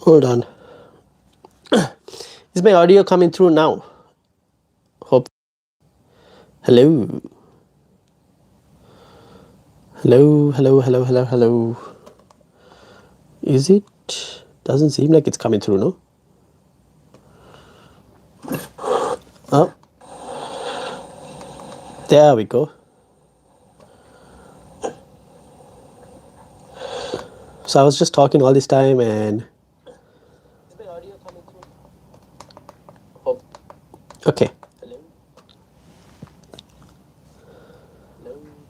Hold on. Is my audio coming through now? Hope. Hello. Hello, hello, hello, hello, hello. Is it? Doesn't seem like it's coming through, no? Oh, there we go. So I was just talking all this time and... Is my audio coming through? Hope. Okay.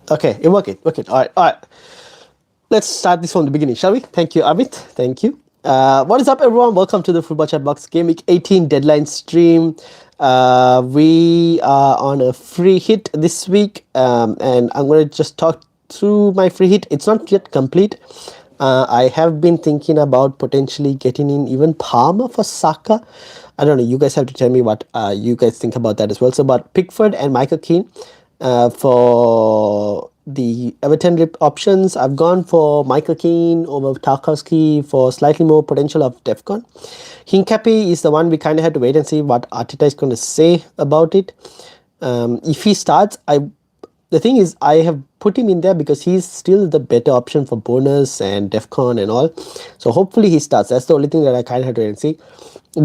Okay, it worked. All right. Let's start this from the beginning, shall we? Thank you, Amit. Thank you. What is up, everyone? Welcome to the Football Chatbox Game Week 18 Deadline stream. We are on a free hit this week, and I'm going to just talk through my free hit. It's not yet complete. I have been thinking about potentially getting in even Palmer for Saka. I don't know. You guys have to tell me what you guys think about that as well. So, but Pickford and Michael Keane for the Everton rip options, I've gone for Michael Keane over Tarkowski for slightly more potential of Defcon. Hincapié is the one we kind of had to wait and see what Arteta is going to say about it. If he starts, the thing is, I have put him in there because he's still the better option for bonus and Defcon and all. So hopefully he starts. That's the only thing that I kind of had to wait and see.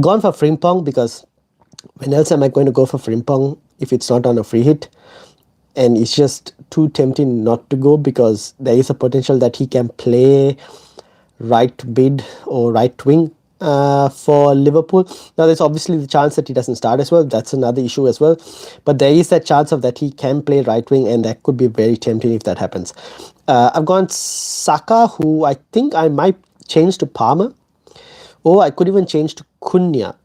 Gone for Frimpong because when else am I going to go for Frimpong if it's not on a free hit? And it's just too tempting not to go because there is a potential that he can play right mid or right wing for Liverpool. Now there's obviously the chance that he doesn't start as well. That's another issue as well. But there is that chance of that he can play right wing, and that could be very tempting if that happens. I've gone Saka, who I think I might change to Palmer, or I could even change to Cunha.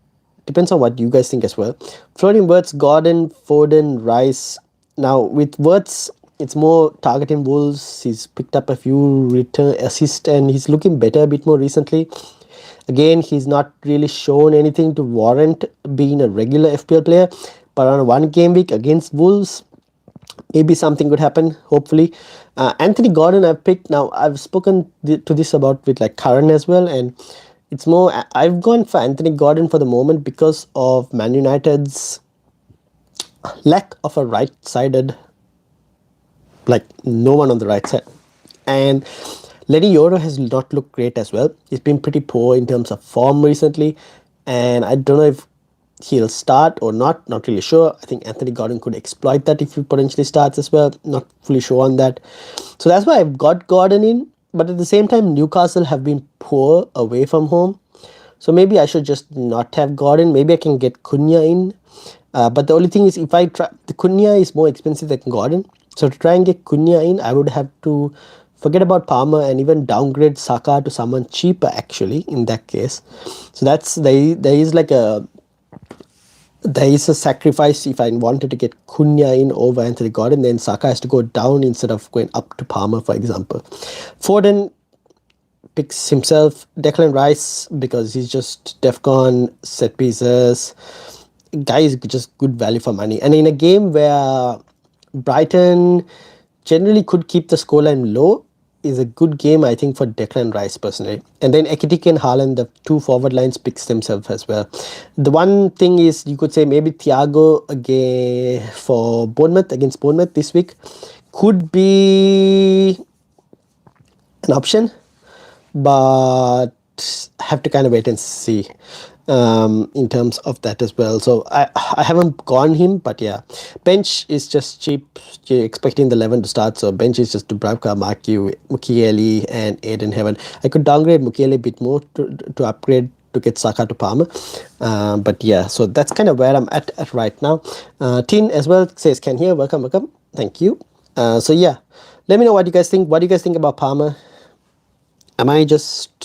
Depends on what you guys think as well. Floating Wirtz, Gordon, Foden, Rice. Now with Wirtz, it's more targeting Wolves. He's picked up a few return assists and he's looking better a bit more recently. Again, he's not really shown anything to warrant being a regular FPL player, but on a one game week against Wolves, maybe something could happen, hopefully. Anthony Gordon I've picked. Now I've spoken to this about with like Curran as well, and it's more, I've gone for Anthony Gordon for the moment because of Man United's lack of a right-sided, like no one on the right side. And Lenny Yoro has not looked great as well. He's been pretty poor in terms of form recently, and I don't know if he'll start or not really sure. I think Anthony Gordon could exploit that if he potentially starts as well. Not fully sure on that. So that's why I've got Gordon in, but at the same time Newcastle have been poor away from home, so maybe I should just not have Gordon. Maybe I can get Cunha in, but the only thing is, if I try, the Cunha is more expensive than Gordon, so to try and get Cunha in, I would have to forget about Palmer and even downgrade Saka to someone cheaper actually in that case. So that's there is a sacrifice. If I wanted to get Cunha in over Anthony Gordon, then Saka has to go down instead of going up to Palmer, for example. Foden picks himself Declan Rice because he's just Defcon, set pieces. Guy is just good value for money. And in a game where Brighton generally could keep the scoreline low, is a good game, I think, for Declan Rice personally. And then Ekitike and Haaland, the two forward lines, picks themselves as well. The one thing is, you could say maybe Thiago again for Bournemouth, against Bournemouth this week, could be an option, but have to kind of wait and see in terms of that as well. So I haven't gone him, but yeah, bench is just cheap. You're expecting the 11 to start, so bench is just Dubravka, Markiu, Mukiele and Aiden Heaven. I could downgrade Mukiele a bit more to upgrade to get Saka to Palmer, but yeah, so that's kind of where I'm at right now. Tin as well says, can hear, welcome, thank you. So yeah, let me know what you guys think. What do you guys think about Palmer? Am I just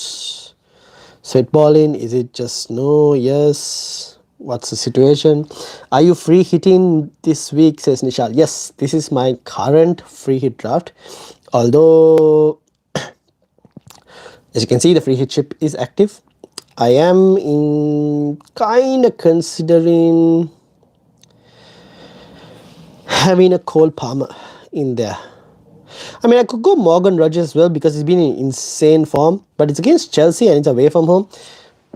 spitballing? Is it just no, yes? What's the situation? Are you free hitting this week, says Nishal? Yes, this is my current free hit draft. Although, as you can see, the free hit chip is active. I am in kind of considering having a Cole Palmer in there. I mean, I could go Morgan Rogers as well because he's been in insane form, but it's against Chelsea and it's away from home.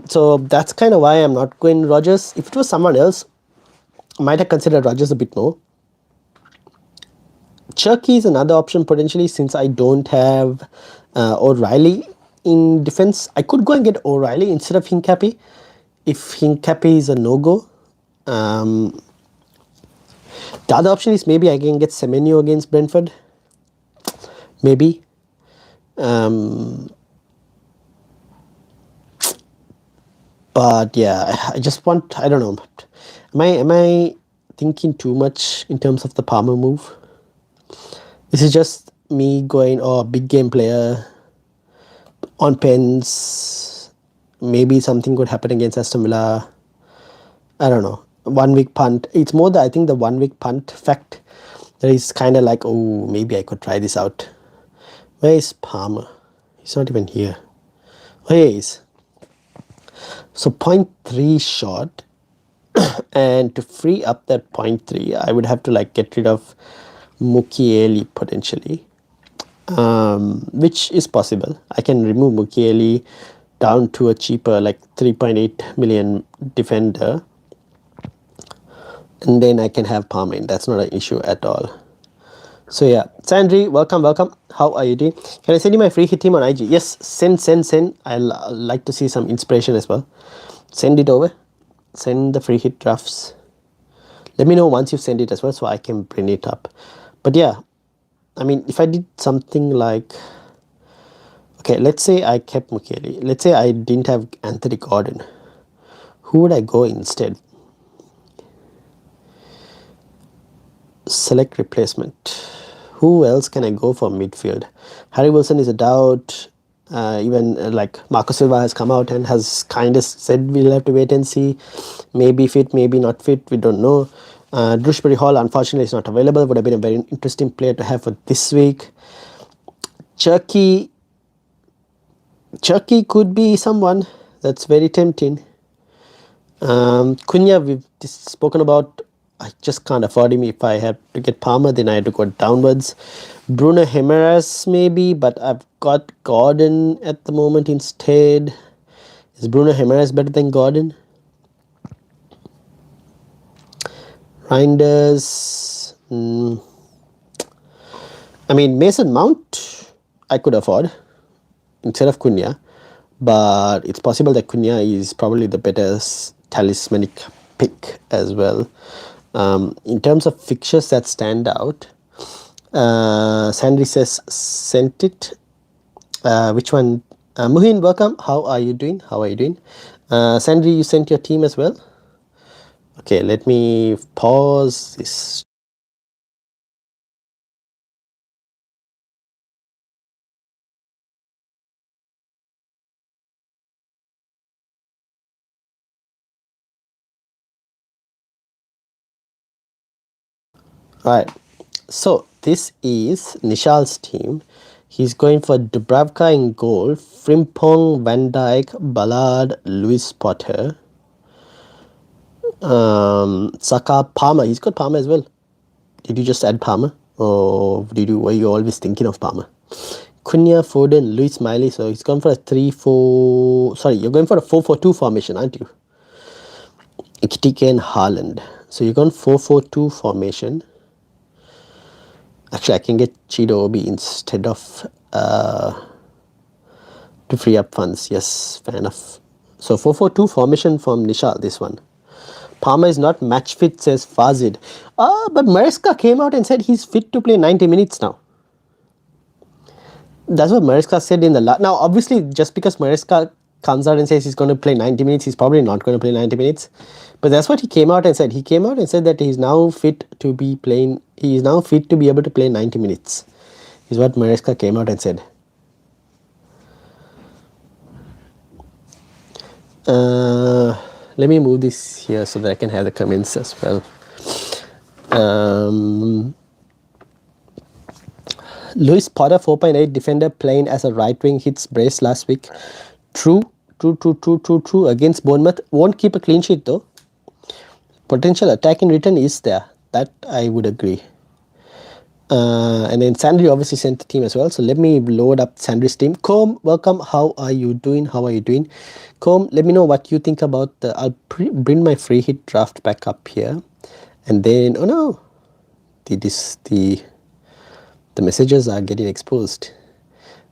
So that's kind of why I'm not going Rodgers. If it was someone else, I might have considered Rodgers a bit more. Cherky is another option potentially, since I don't have O'Reilly in defense. I could go and get O'Reilly instead of Hincapié if Hincapié is a no-go. The other option is maybe I can get Semenyo against Brentford. Maybe. But yeah, I just want, I don't know. Am I thinking too much in terms of the Palmer move? This is just me going, oh, big game player on pens. Maybe something could happen against Aston Villa. I don't know. 1 week punt. It's more I think the 1 week punt fact that is kind of like, oh, maybe I could try this out. Where is Palmer? He's not even here. Oh, here he is. So 0.3 shot. And to free up that 0.3, I would have to like get rid of Mukiele potentially. Which is possible. I can remove Mukiele down to a cheaper like 3.8 million defender, and then I can have Palmer in. That's not an issue at all. So yeah, Sandri, welcome. How are you doing? Can I send you my free hit team on IG? Yes, send. I'll like to see some inspiration as well. Send it over. Send the free hit drafts. Let me know once you send it as well so I can bring it up. But yeah, I mean, if I did something like, okay, let's say I kept Mukiele. Let's say I didn't have Anthony Gordon. Who would I go instead? Select replacement. Who else can I go for midfield? Harry Wilson is a doubt. Even like Marco Silva has come out and has kind of said we'll have to wait and see. Maybe fit, maybe not fit. We don't know. Drewsbury Hall, unfortunately, is not available. Would have been a very interesting player to have for this week. Cherky could be someone that's very tempting. Cunha, we've spoken about. I just can't afford him. If I had to get Palmer, then I had to go downwards. Bruno Jimenez maybe, but I've got Gordon at the moment instead. Is Bruno Jimenez better than Gordon? Reinders. I mean, Mason Mount, I could afford instead of Cunha, but it's possible that Cunha is probably the better talismanic pick as well. In terms of fixtures that stand out, Sandri says sent it. Which one? Muhin, welcome. How are you doing? Sandri, you sent your team as well? Okay, let me pause this. Alright, so this is Nishal's team. He's going for Dubravka in goal, Frimpong, Van Dijk, Ballard, Lewis Potter, Saka, Palmer. He's got Palmer as well. Did you just add Palmer? Or were you always thinking of Palmer? Cunha, Foden, Luis Miley. So he's gone for a 3-4. Sorry, you're going for a 4-4-2 formation, aren't you? Ekitike and Haaland. So you're going 4-4-2 formation. Actually, I can get Chido Obi instead of to free up funds. Yes, fair enough. So 4-4-2 formation from Nishal, this one. Palmer is not match fit, says Fazid. But Maresca came out and said he's fit to play 90 minutes now. That's what Maresca said in the last. Now, obviously, just because Maresca comes out and says he's going to play 90 minutes, he's probably not going to play 90 minutes. But that's what he came out and said. He came out and said that he's now fit to be playing. He is now fit to be able to play 90 minutes. Is what Maresca came out and said. Let me move this here so that I can have the comments as well. Lewis Potter, 4.8 defender, playing as a right wing, hits brace last week. True. Against Bournemouth. Won't keep a clean sheet though. Potential attack in return is there. That I would agree. And then Sandri obviously sent the team as well. So let me load up Sandri's team. Comb, welcome. How are you doing? How are you doing? Comb, let me know what you think about the... I'll bring my free hit draft back up here. And then, oh no, the messages are getting exposed.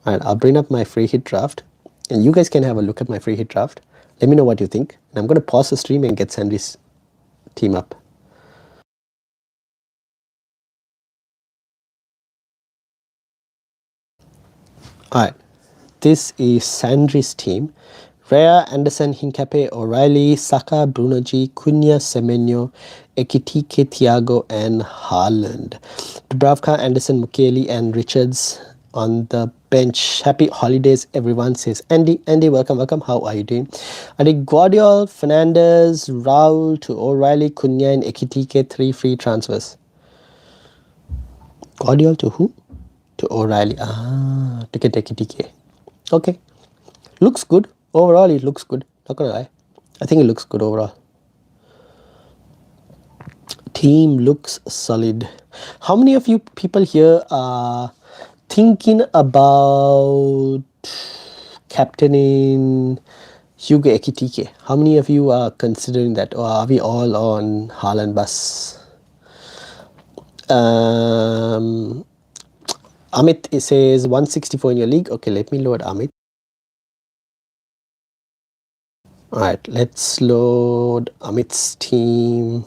All right, I'll bring up my free hit draft. And you guys can have a look at my free hit draft. Let me know what you think. And I'm going to pause the stream and get Sandri's team up. Alright, this is Sandri's team. Rea, Anderson, Hincapié, O'Reilly, Saka, Bruno G, Cunha, Semenyo, Ekitike, Thiago, and Haaland. Dubravka, Anderson, Mukiele, and Richards on the bench. Happy holidays, everyone, says Andy. Andy, welcome, welcome. How are you doing? I think Guardiola, Fernandez, Raul to O'Reilly, Cunha, and Ekitike, 3 free transfers. Guardiola to who? To O'Reilly. To get Ekitike. Okay. Looks good. Overall, it looks good. Not gonna lie. I think it looks good overall. Team looks solid. How many of you people here are thinking about captaining Hugo Ekitike? How many of you are considering that? Or are we all on Haaland bus? Amit, it says 164 in your league. Okay, let me load Amit. Alright, let's load Amit's team.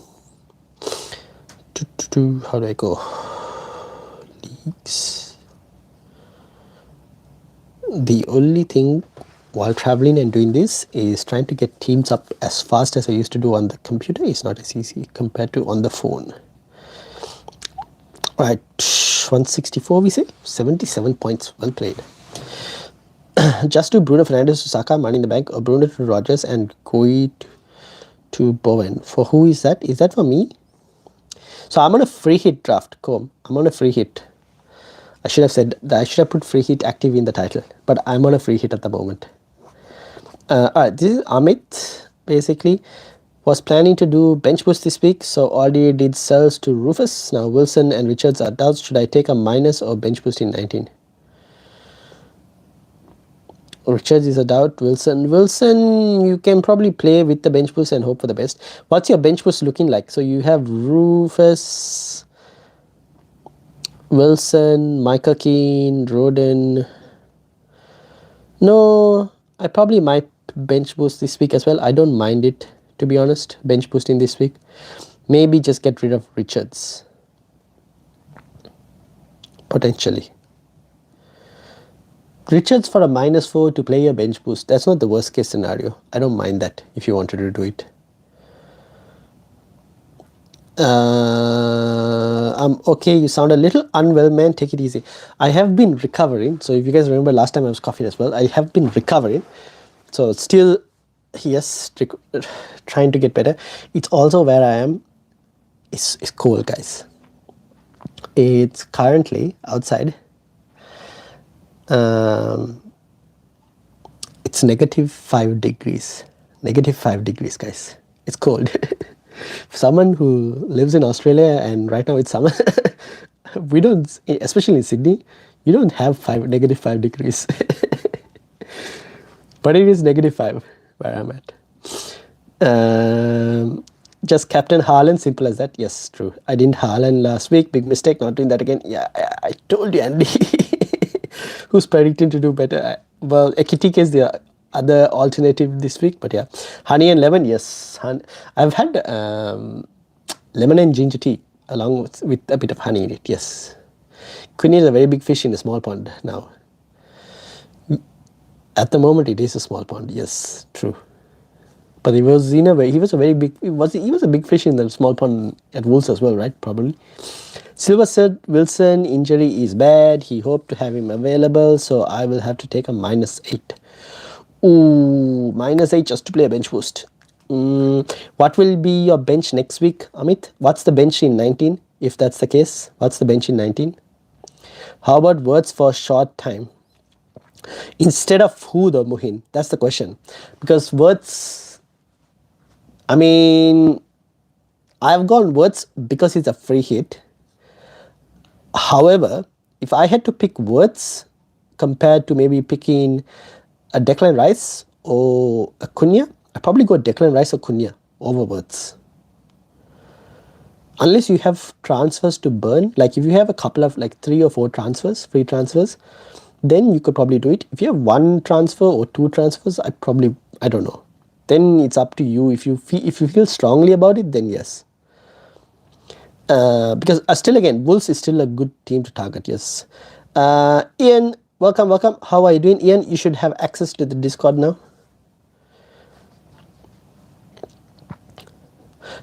How do I go? Leagues. The only thing while traveling and doing this is trying to get teams up as fast as I used to do on the computer. It's not as easy compared to on the phone. Alright, 164 we say? 77 points. Well played. Just do Bruno Fernandes to Saka, money in the bank, or Bruno to Rogers and Goi to Bowen. For who is that? Is that for me? So I'm on a free hit draft. Cool. I'm on a free hit. I should have said that. I should have put free hit active in the title, but I'm on a free hit at the moment. Alright, this is Amit. Basically, was planning to do bench boost this week, so already did sells to Rufus. Now Wilson and Richards are doubts. Should I take a minus or bench boost in 19? Richards is a doubt. Wilson, you can probably play with the bench boost and hope for the best. What's your bench boost looking like? So you have Rufus, Wilson, Michael Keane, Roden. No, I probably might bench boost this week as well. I don't mind it, to be honest, bench boosting this week. Maybe just get rid of Richards. Potentially. Richards for a -4 to play a bench boost. That's not the worst case scenario. I don't mind that if you wanted to do it. I'm okay. You sound a little unwell, man. Take it easy. I have been recovering. So if you guys remember last time I was coughing as well. I have been recovering. So still, yes, trying to get better. It's also where I am. It's cold, guys. It's currently outside. It's -5 degrees. -5 degrees, guys. It's cold. For someone who lives in Australia and right now it's summer, we don't, especially in Sydney, you don't have -5 degrees. But it is -5 where I'm at. Just Captain Haaland, simple as that. Yes, true. I didn't Haaland last week. Big mistake, not doing that again. Yeah, I told you, Andy. Who's predicting to do better? Well, Ekitike is the other alternative this week, but yeah. Honey and lemon, yes. I've had lemon and ginger tea along with a bit of honey in it, yes. Queen is a very big fish in a small pond now. At the moment, it is a small pond, yes, true. But he was in a way, he was a big fish in the small pond at Wolves as well, right? Probably. Silver said Wilson injury is bad. He hoped to have him available, so I will have to take a -8. Ooh, -8 just to play a bench boost. What will be your bench next week, Amit? What's the bench in 19? If that's the case, what's the bench in 19? How about words for short time? Instead of who though, Muhin? That's the question. Because words, I mean, I've gone words because it's a free hit. However, if I had to pick words compared to maybe picking a Declan Rice or a Cunha, I'd probably go Declan Rice or Cunha over words. Unless you have transfers to burn, like if you have a couple of like 3 or 4 transfers, free transfers, then you could probably do it. If you have 1 transfer or 2 transfers, I don't know. Then it's up to you. If you feel strongly about it, then yes. Because still again, Wolves is still a good team to target. Yes. Ian, welcome. How are you doing, Ian? You should have access to the Discord now.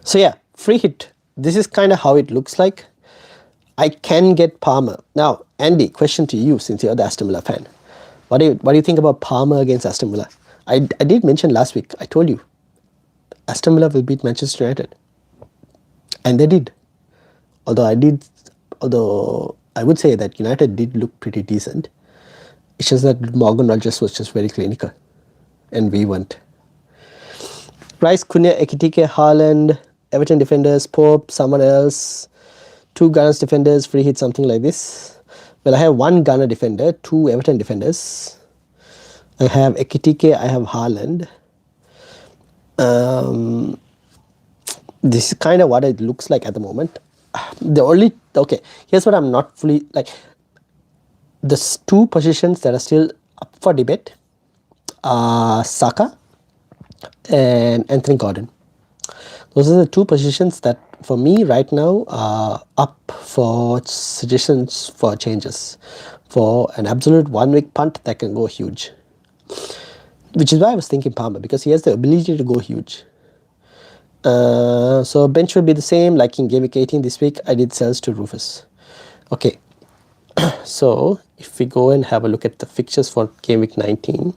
So yeah, free hit. This is kind of how it looks like. I can get Palmer. Now, Andy, question to you, since you're the Aston Villa fan. What do you think about Palmer against Aston Villa? I did mention last week, I told you, Aston Villa will beat Manchester United. And they did. Although I would say that United did look pretty decent. It's just that Morgan Rodgers was just very clinical. And we weren't. Rice, Cunha, Ekitike, Haaland, Everton defenders, Pope, someone else, 2 Gunners defenders, free hit, something like this. Well, I have 1 Gunner defender, 2 Everton defenders. I have Ekitike, I have Haaland. This is kind of what it looks like at the moment. Here's what I'm not fully like. The 2 positions that are still up for debate are Saka and Anthony Gordon. Those are the 2 positions that for me right now are up for suggestions for changes, for an absolute 1 week punt that can go huge, which is why I was thinking Palmer, because he has the ability to go huge. So bench will be the same like in game week 18 this week. I did sells to Rufus. Okay, so if we go and have a look at the fixtures for game week 19,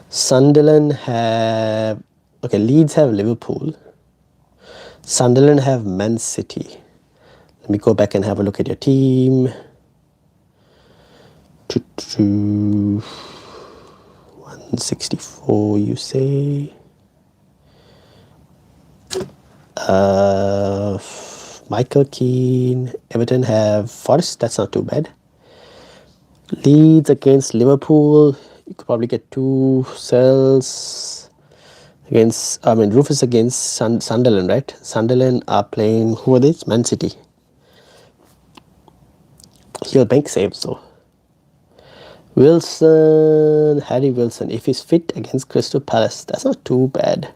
Sunderland have, Leeds have Liverpool. Sunderland have Man City. Let me go back and have a look at your team. 164, you say. Michael Keane. Everton have Forest. That's not too bad. Leeds against Liverpool. You could probably get 2 sells. Rufus against Sunderland, right? Sunderland are playing, who are these? Man City. He'll make saves though. Wilson, Harry Wilson, if he's fit against Crystal Palace, that's not too bad.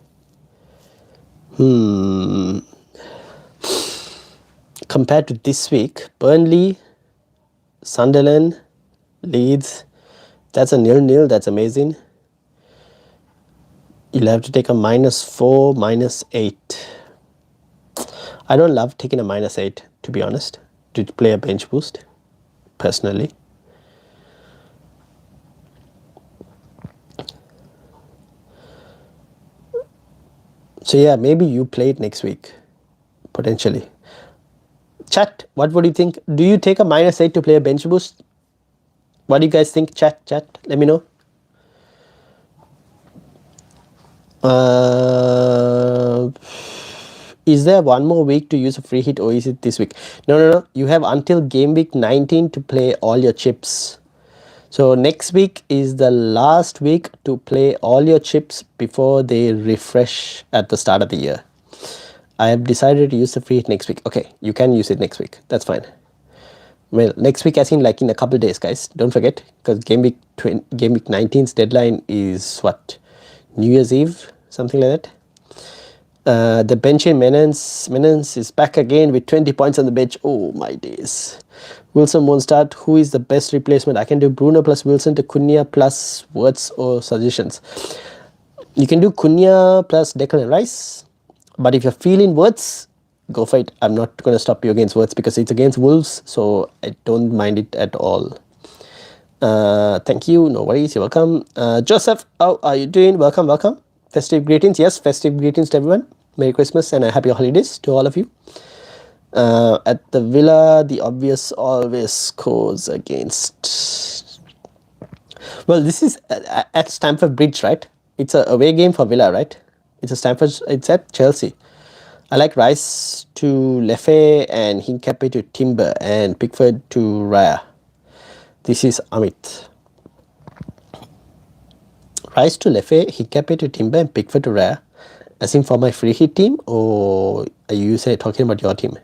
Compared to this week, Burnley, Sunderland, Leeds, that's a 0-0, that's amazing. You'll have to take a -4, -8. I don't love taking a -8, to be honest, to play a bench boost, personally. So yeah, maybe you play it next week, potentially. Chat, what would you think? Do you take a -8 to play a bench boost? What do you guys think? Chat, let me know. Is there 1 more week to use a free hit, or is it this week? No. You have until game week 19 to play all your chips. So next week is the last week to play all your chips before they refresh at the start of the year. I have decided to use the free hit next week. Okay, you can use it next week. That's fine. Well, next week as in like in a couple of days, guys. Don't forget, because game week 19's deadline is what? New Year's Eve? Something like that. The bench in Menens is back again with 20 points on the bench. Oh my days. Wilson won't start. Who is the best replacement? I can do Bruno plus Wilson to Cunha plus words or suggestions. You can do Cunha plus Declan Rice. But if you're feeling words, go for it. I'm not going to stop you against words because it's against Wolves. So I don't mind it at all. Thank you. No worries. You're welcome. Joseph, how are you doing? Welcome. Festive greetings. Yes, festive greetings to everyone. Merry Christmas and a happy holidays to all of you. At the Villa, the obvious always goes against... Well, this is at Stamford Bridge, right? It's a away game for Villa, right? It's at Chelsea. I like Rice to Lefe and Hincapié to Timber and Pickford to Raya. This is Amit. Rice to Lefe, Hincapié to Timber and Pickford to Raya. As in for my free hit team, or are you talking about your team?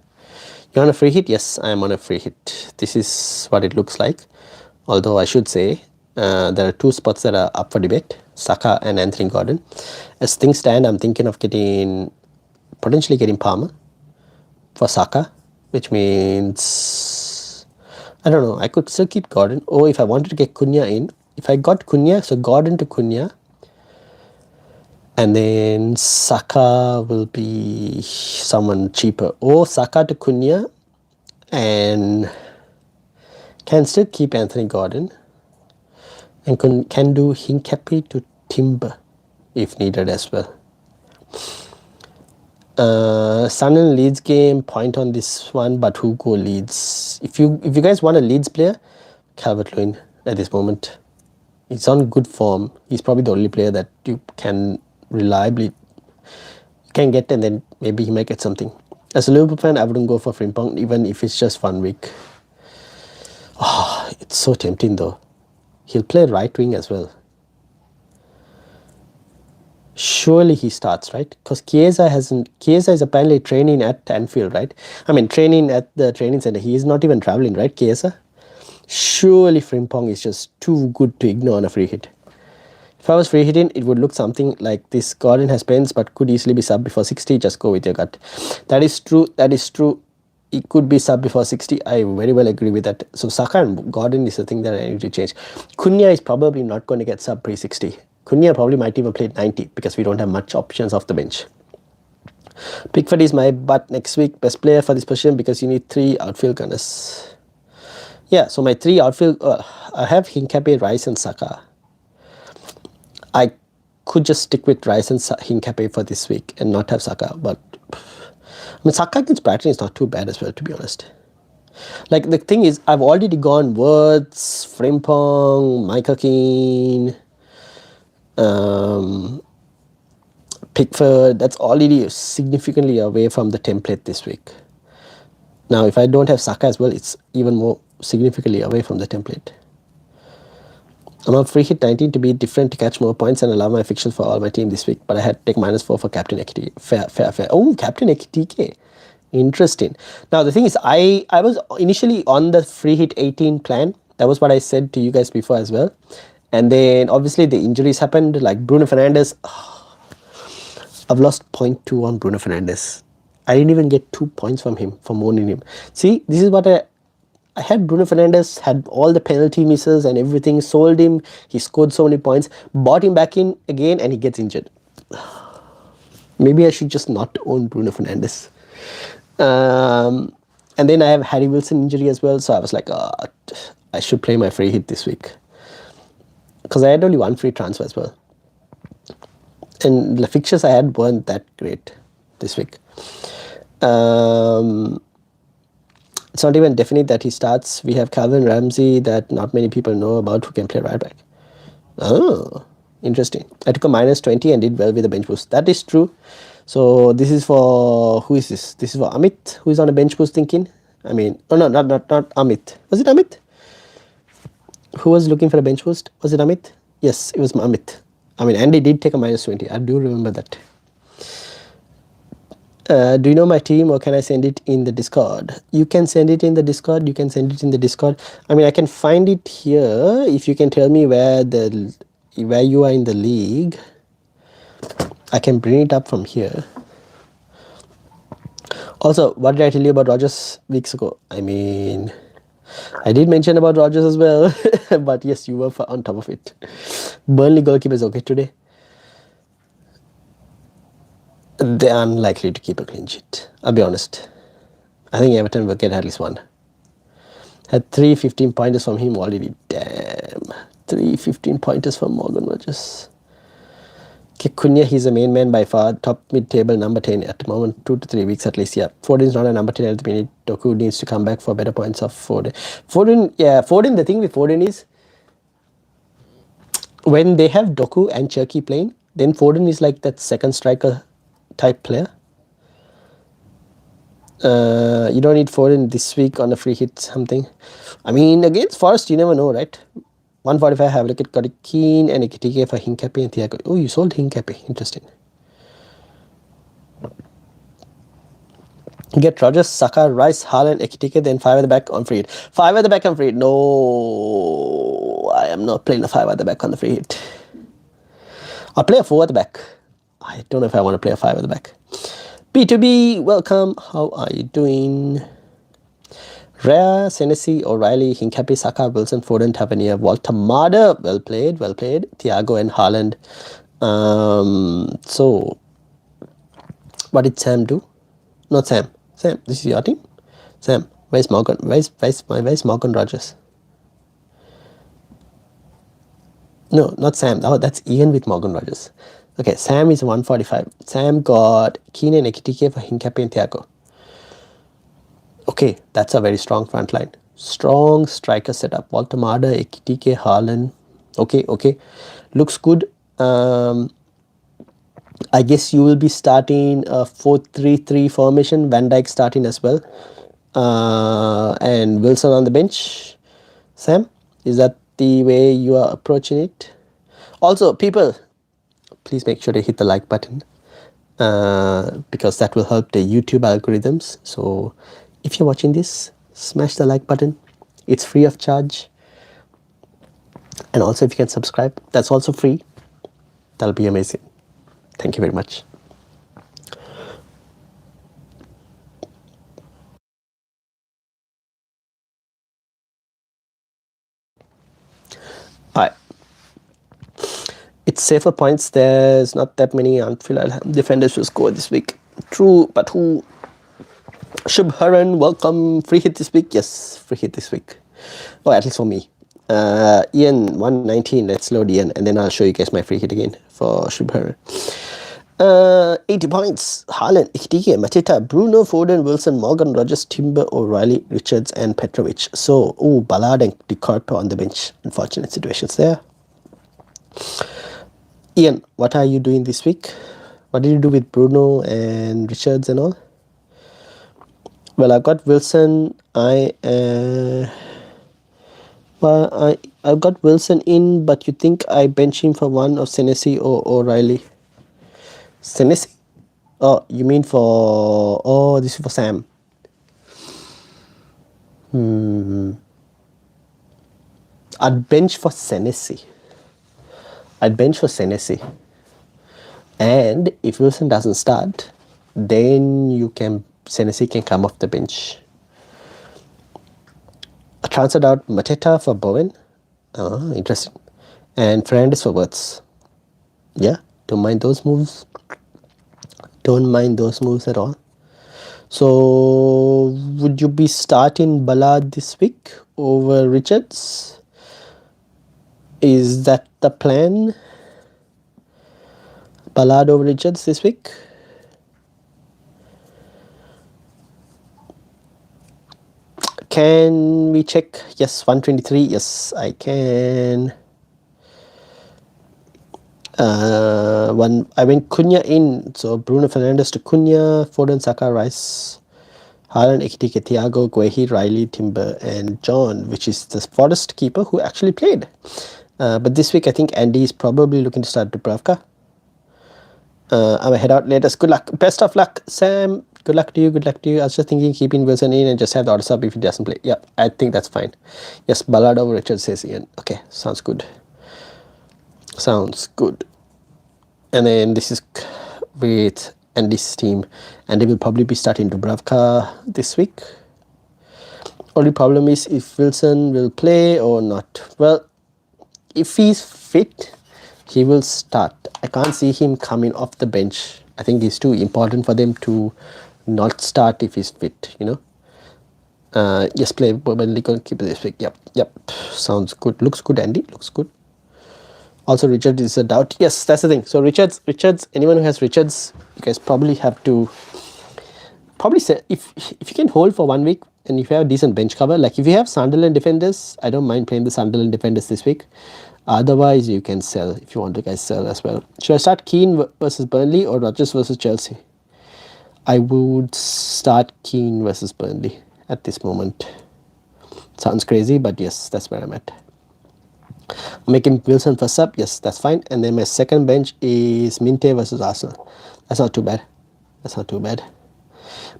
You're on a free hit? Yes, I am on a free hit. This is what it looks like. Although I should say there are two spots that are up for debate, Saka and Anthony Gordon. As things stand, I'm thinking of potentially getting Palmer for Saka, which means, I don't know, I could still keep Gordon. Or if I wanted to get Cunha in, if I got Cunha, so Gordon to Cunha, and then Saka will be someone cheaper. Or Saka to Cunha, and can still keep Anthony Gordon, and can do Hincapié to Timber if needed as well. Sun and Leeds game, point on this one, but who go Leeds? If you guys want a Leeds player, Calvert-Lewin at this moment. He's on good form. He's probably the only player that you can reliably get, and then maybe he might get something. As a Liverpool fan, I wouldn't go for Frimpong even if it's just 1 week. Oh, it's so tempting though. He'll play right wing as well. Surely he starts, right? Because Chiesa is apparently training at Anfield, right? I mean, training at the training center. He is not even traveling, right, Chiesa? Surely Frimpong is just too good to ignore on a free hit. If I was free hitting, it would look something like this. Gordon has pens, but could easily be sub before 60. Just go with your gut. That is true. That is true. It could be sub before 60. I very well agree with that. So Saka and Gordon is the thing that I need to change. Cunha is probably not going to get sub pre-60. Cunha probably might even play 90 because we don't have much options off the bench. Pickford is my butt next week. Best player for this position because you need 3 outfield gunners. Yeah, so my 3 outfield, I have Hincapié, Rice and Saka. I could just stick with Rice and Hincapié for this week and not have Saka, but I mean, Saka against Brighton is not too bad as well, to be honest. Like, the thing is, I've already gone Words, Frimpong, Michael Keane, Pickford. That's already significantly away from the template this week. Now, if I don't have Saka as well, it's even more significantly away from the template. I'm on free hit 19 to be different to catch more points and allow my fixtures for all my team this week, but I had to take -4 for Captain Ekitike. Fair. Oh, Captain Ekitike. Interesting. Now, the thing is, I was initially on the free hit 18 plan. That was what I said to you guys before as well. And then, obviously, the injuries happened, like Bruno Fernandes. I've lost 0.2 on Bruno Fernandes. I didn't even get 2 points from him, for owning him. See, this is what I had Bruno Fernandes, had all the penalty misses and everything, sold him, he scored so many points, bought him back in again, and he gets injured. Maybe I should just not own Bruno Fernandes. And then I have Harry Wilson injury as well, so I was like, I should play my free hit this week. Because I had only 1 free transfer as well. And the fixtures I had weren't that great this week. It's not even definite that he starts. We have Calvin Ramsey that not many people know about who can play right back. Oh, interesting. I took a -20 and did well with the bench boost. That is true. So this is for, who is this? This is for Amit, who is on a bench boost thinking. I mean, oh no, not Amit. Was it Amit? Who was looking for a bench boost? Was it Amit? Yes, it was Amit. I mean, Andy did take a -20. I do remember that. Do you know my team, or can I send it in the Discord? You can send it in the Discord. You can send it in the Discord. I mean, I can find it here if you can tell me where you are in the league. I can bring it up from here. Also, what did I tell you about Rodgers weeks ago? I mean, I did mention about Rodgers as well, but yes, you were on top of it. Burnley goalkeeper is okay today. They're unlikely to keep a clean sheet. I'll be honest. I think Everton will get at least 1. Had 3 15-pointers from him already. Damn. 3 15-pointers from Morgan Rodgers. Cunha, he's the main man by far. Top mid-table, number 10 at the moment. 2 to 3 weeks at least. Yeah, Foden is not a number 10 at the minute. Doku needs to come back for better points of Foden. Foden, the thing with Foden is, when they have Doku and Cherki playing, then Foden is like that second striker type player. You don't need Foden this week on a free hit something. I mean, against Forest, you never know, right? 145, have a look at got a Keane and a KTK for Hincapié and Thiago. Oh, you sold Hincapié. Interesting. Get Rogers, Saka, Rice, Haaland, Ekitike, then 5 at the back on free hit. 5 at the back on free hit. No, I am not playing a 5 at the back on the free hit. I'll play a 4 at the back. I don't know if I want to play a 5 at the back. B2B, welcome. How are you doing? Rhea, Senesi, O'Reilly, Hincapié, Saka, Wilson, Foden, Tavernier, Walter Marder. Well played, well played. Thiago and Haaland. So, what did Sam do? Not Sam. Sam, this is your team? Sam, where's Morgan? Where's Morgan Rogers? No, not Sam. Oh, that's Ian with Morgan Rogers. Okay, Sam is 145. Sam got Keane and Ekitike for Hincapié and Thiago. Okay, that's a very strong front line. Strong striker setup. Walter Marder, Ekitike, Haaland. Okay, okay. Looks good. I guess you will be starting a 4-3-3 formation. Van Dijk starting as well. And Wilson on the bench. Sam, is that the way you are approaching it? Also, people, please make sure to hit the like button. Because that will help the YouTube algorithms. So if you're watching this, smash the like button. It's free of charge. And also if you can subscribe, that's also free. That'll be amazing. Thank you very much. Alright. It's safer points. There's not that many Anfield defenders to score this week. True, but who? Shub Haran, welcome. Free hit this week? Yes, free hit this week. Oh, at least for me. Ian, 119. Let's load Ian, and then I'll show you guys my free hit again for Shub Haran. 80 points. Haaland, Ekitike, Mateta, Bruno, Foden, Wilson, Morgan, Rogers, Timber, O'Reilly, Richards, and Petrovic. So, Ballard and De Corpo on the bench. Unfortunate situations there. Ian, what are you doing this week? What did you do with Bruno and Richards and all? Well, I got Wilson. I've got Wilson in, but you think I bench him for one of Senesi or O'Reilly? Senesi? Oh, you mean for... Oh, this is for Sam. I'd bench for Senesi. And if Wilson doesn't start, then Senesi can come off the bench. I transferred out Mateta for Bowen. Oh, interesting. And Fernandes for Wirtz. Yeah, don't mind those moves. Don't mind those moves at all. So, would you be starting Ballard this week over Richards? Is that the plan? Ballard over Richards this week? Can we check? Yes, 123. Yes, I can. I went Cunha in. So Bruno Fernandes to Cunha, Foden, Saka, Rice, Haaland, Ekitike, Thiago, Guehi, Riley, Timber, and John, which is the Forest keeper who actually played. But this week, I think Andy is probably looking to start Dubravka. I'm going to head out later. Good luck. Best of luck, Sam. Good luck to you. Good luck to you. I was just thinking keeping Wilson in and just have the auto sub if he doesn't play. Yeah, I think that's fine. Yes, Ballard over Richard, says Ian. Okay, sounds good. Sounds good. And then this is with Andy's team. Andy will probably be starting Dubravka this week. Only problem is if Wilson will play or not. Well, if he's fit, he will start. I can't see him coming off the bench. I think it's too important for them to not start if he's fit, you know. Yes, play Burnley, keep it this week. Yep. Sounds good. Looks good, Andy. Looks good. Also, Richard is a doubt. Yes, that's the thing. So Richards, anyone who has Richards, you guys probably have to say if you can hold for 1 week and if you have a decent bench cover, like if you have Sunderland defenders, I don't mind playing the Sunderland defenders this week. Otherwise, you can sell if you want to guys sell as well. Should I start Keane versus Burnley or Rodgers versus Chelsea? I would start Keane versus Burnley at this moment. Sounds crazy, but yes, that's where I'm at. I'm making Wilson for sub, yes, that's fine. And then my second bench is Minte versus Arsenal. That's not too bad. That's not too bad.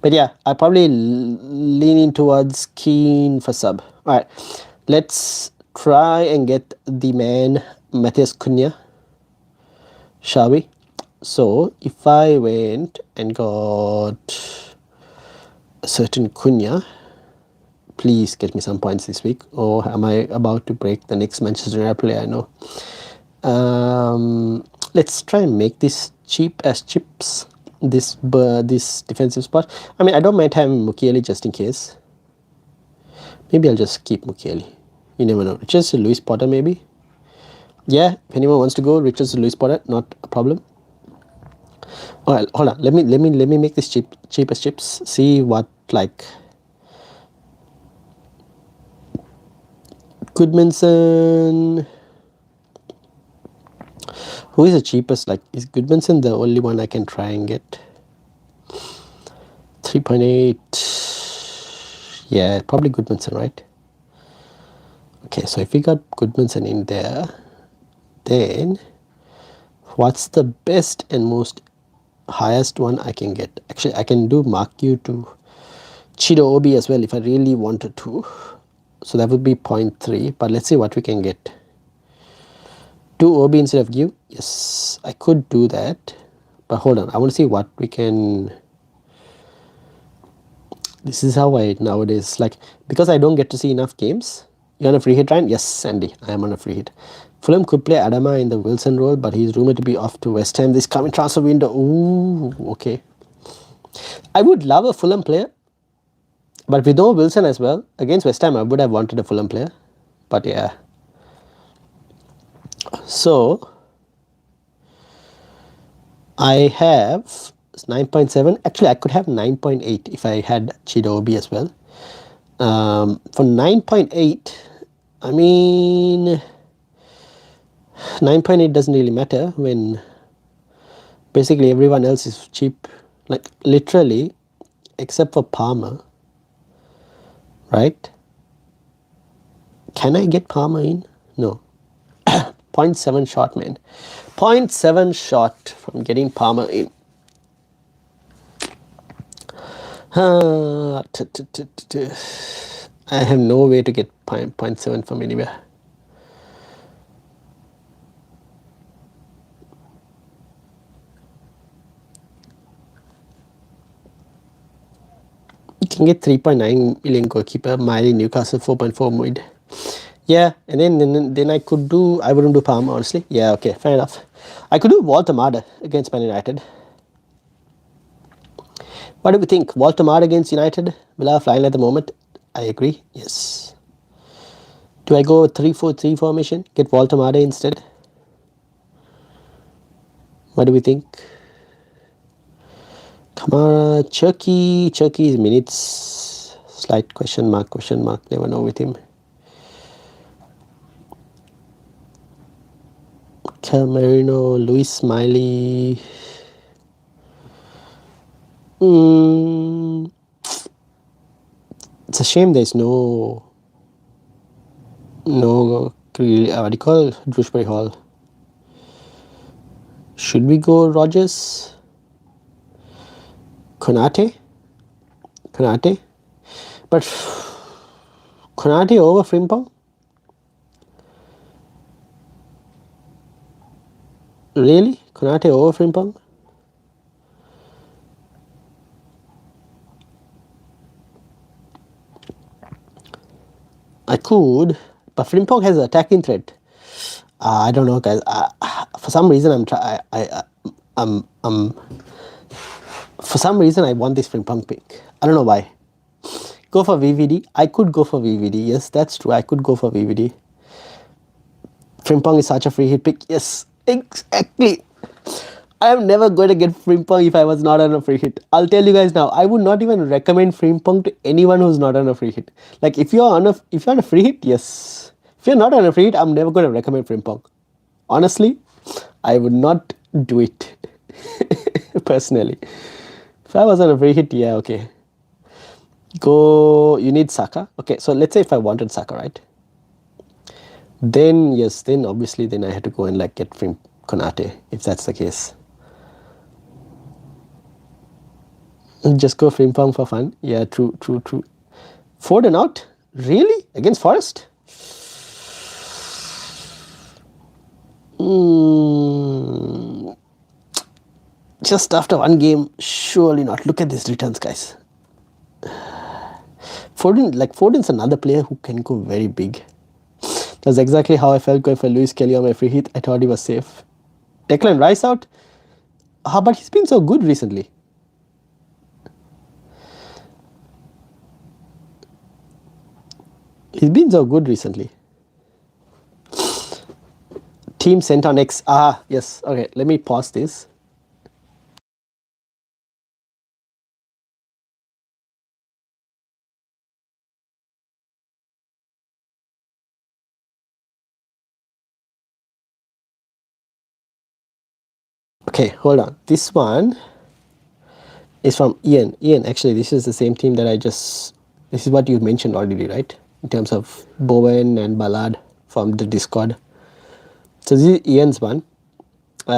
But yeah, I probably leaning towards Keane for sub. All right, let's try and get the man Matheus Cunha, shall we? So if I went and got a certain Cunha, please get me some points this week, or am I about to break the next Manchester United player I know? Let's try and make this cheap as chips, this defensive spot. I mean, I don't mind having Mukiele just in case. Maybe I'll just keep Mukiele. You never know. Richards to Luis Potter maybe. Yeah, if anyone wants to go, Richards to Luis Potter, not a problem. All right, hold on. Let me make this cheap as chips. See what like Goodmanson. Who is the cheapest? Like, is Goodmanson the only one I can try and get? 3.8. Yeah, probably Goodmanson, right? Okay, so if we got Goodmanson in there, then what's the best and most highest one I can get? Actually, I can do Mark U to Chido Obi as well if I really wanted to. So that would be 0.3, but let's see what we can get. Do OB instead of Q? Yes, I could do that. But hold on, I want to see what we can... This is how I nowadays, like, because I don't get to see enough games. You're on a free hit, Ryan? Yes, Sandy, I am on a free hit. Fulham could play Adama in the Wilson role, but he's rumored to be off to West Ham this coming transfer window. Ooh, okay. I would love a Fulham player, but with no Wilson as well, against West Ham, I would have wanted a Fulham player. But yeah. So, I have 9.7. Actually, I could have 9.8 if I had Chidobe as well. For 9.8, I mean, 9.8 doesn't really matter when basically everyone else is cheap. Like, literally, except for Palmer. Right? Can I get Palmer in? No. 0.7 shot, man. 0.7 shot from getting Palmer in. I have no way to get 0.7 from anywhere. You can get 3.9 million goalkeeper, Miley, Newcastle 4.4 mid. Yeah, and then I could do, I wouldn't do Palmer, honestly. Yeah, okay, fair enough. I could do Walter Marder against Man United. What do we think? Walter Marder against United? Villa flying at the moment. I agree, yes. Do I go 3-4-3 formation? Get Walter Marder instead? What do we think? Kamara, Chucky's minutes. Slight question mark, never know with him. Cal Marino, Luis Smiley. It's a shame there's no what do you call Drewsbury Hall. Should we go Rogers? Konate? But Konate over Frimpong? Really? Konate over Frimpong? I could, but Frimpong has an attacking threat. I don't know, guys. For some reason, for some reason, I want this Frimpong pick. I don't know why. Go for VVD. I could go for VVD. Yes, that's true. I could go for VVD. Frimpong is such a free hit pick. Yes, exactly. I am never going to get Frimpong if I was not on a free hit. I'll tell you guys now. I would not even recommend Frimpong to anyone who's not on a free hit. Like if you're on a free hit, yes. If you're not on a free hit, I'm never going to recommend Frimpong. Honestly, I would not do it personally. If I was on a free hit, yeah, okay. Go, you need Saka. Okay, so let's say if I wanted Saka, right? Then, yes, then obviously then I had to go and like get from Konate, if that's the case. Just go Frimpong for fun. Yeah, true, true, true. Foden out? Really? Against Forest? Just after one game, surely not. Look at these returns, guys. Foden's another player who can go very big. That's exactly how I felt going for Lewis Kelly on my free hit. I thought he was safe. Declan Rice out? But he's been so good recently. He's been so good recently. Team sent on X. Yes. Okay, let me pause this. Okay, hold on. This one is from Ian. Ian, actually, this is the same team that this is what you mentioned already, right? In terms of Bowen and Ballard from the Discord. So this is Ian's one.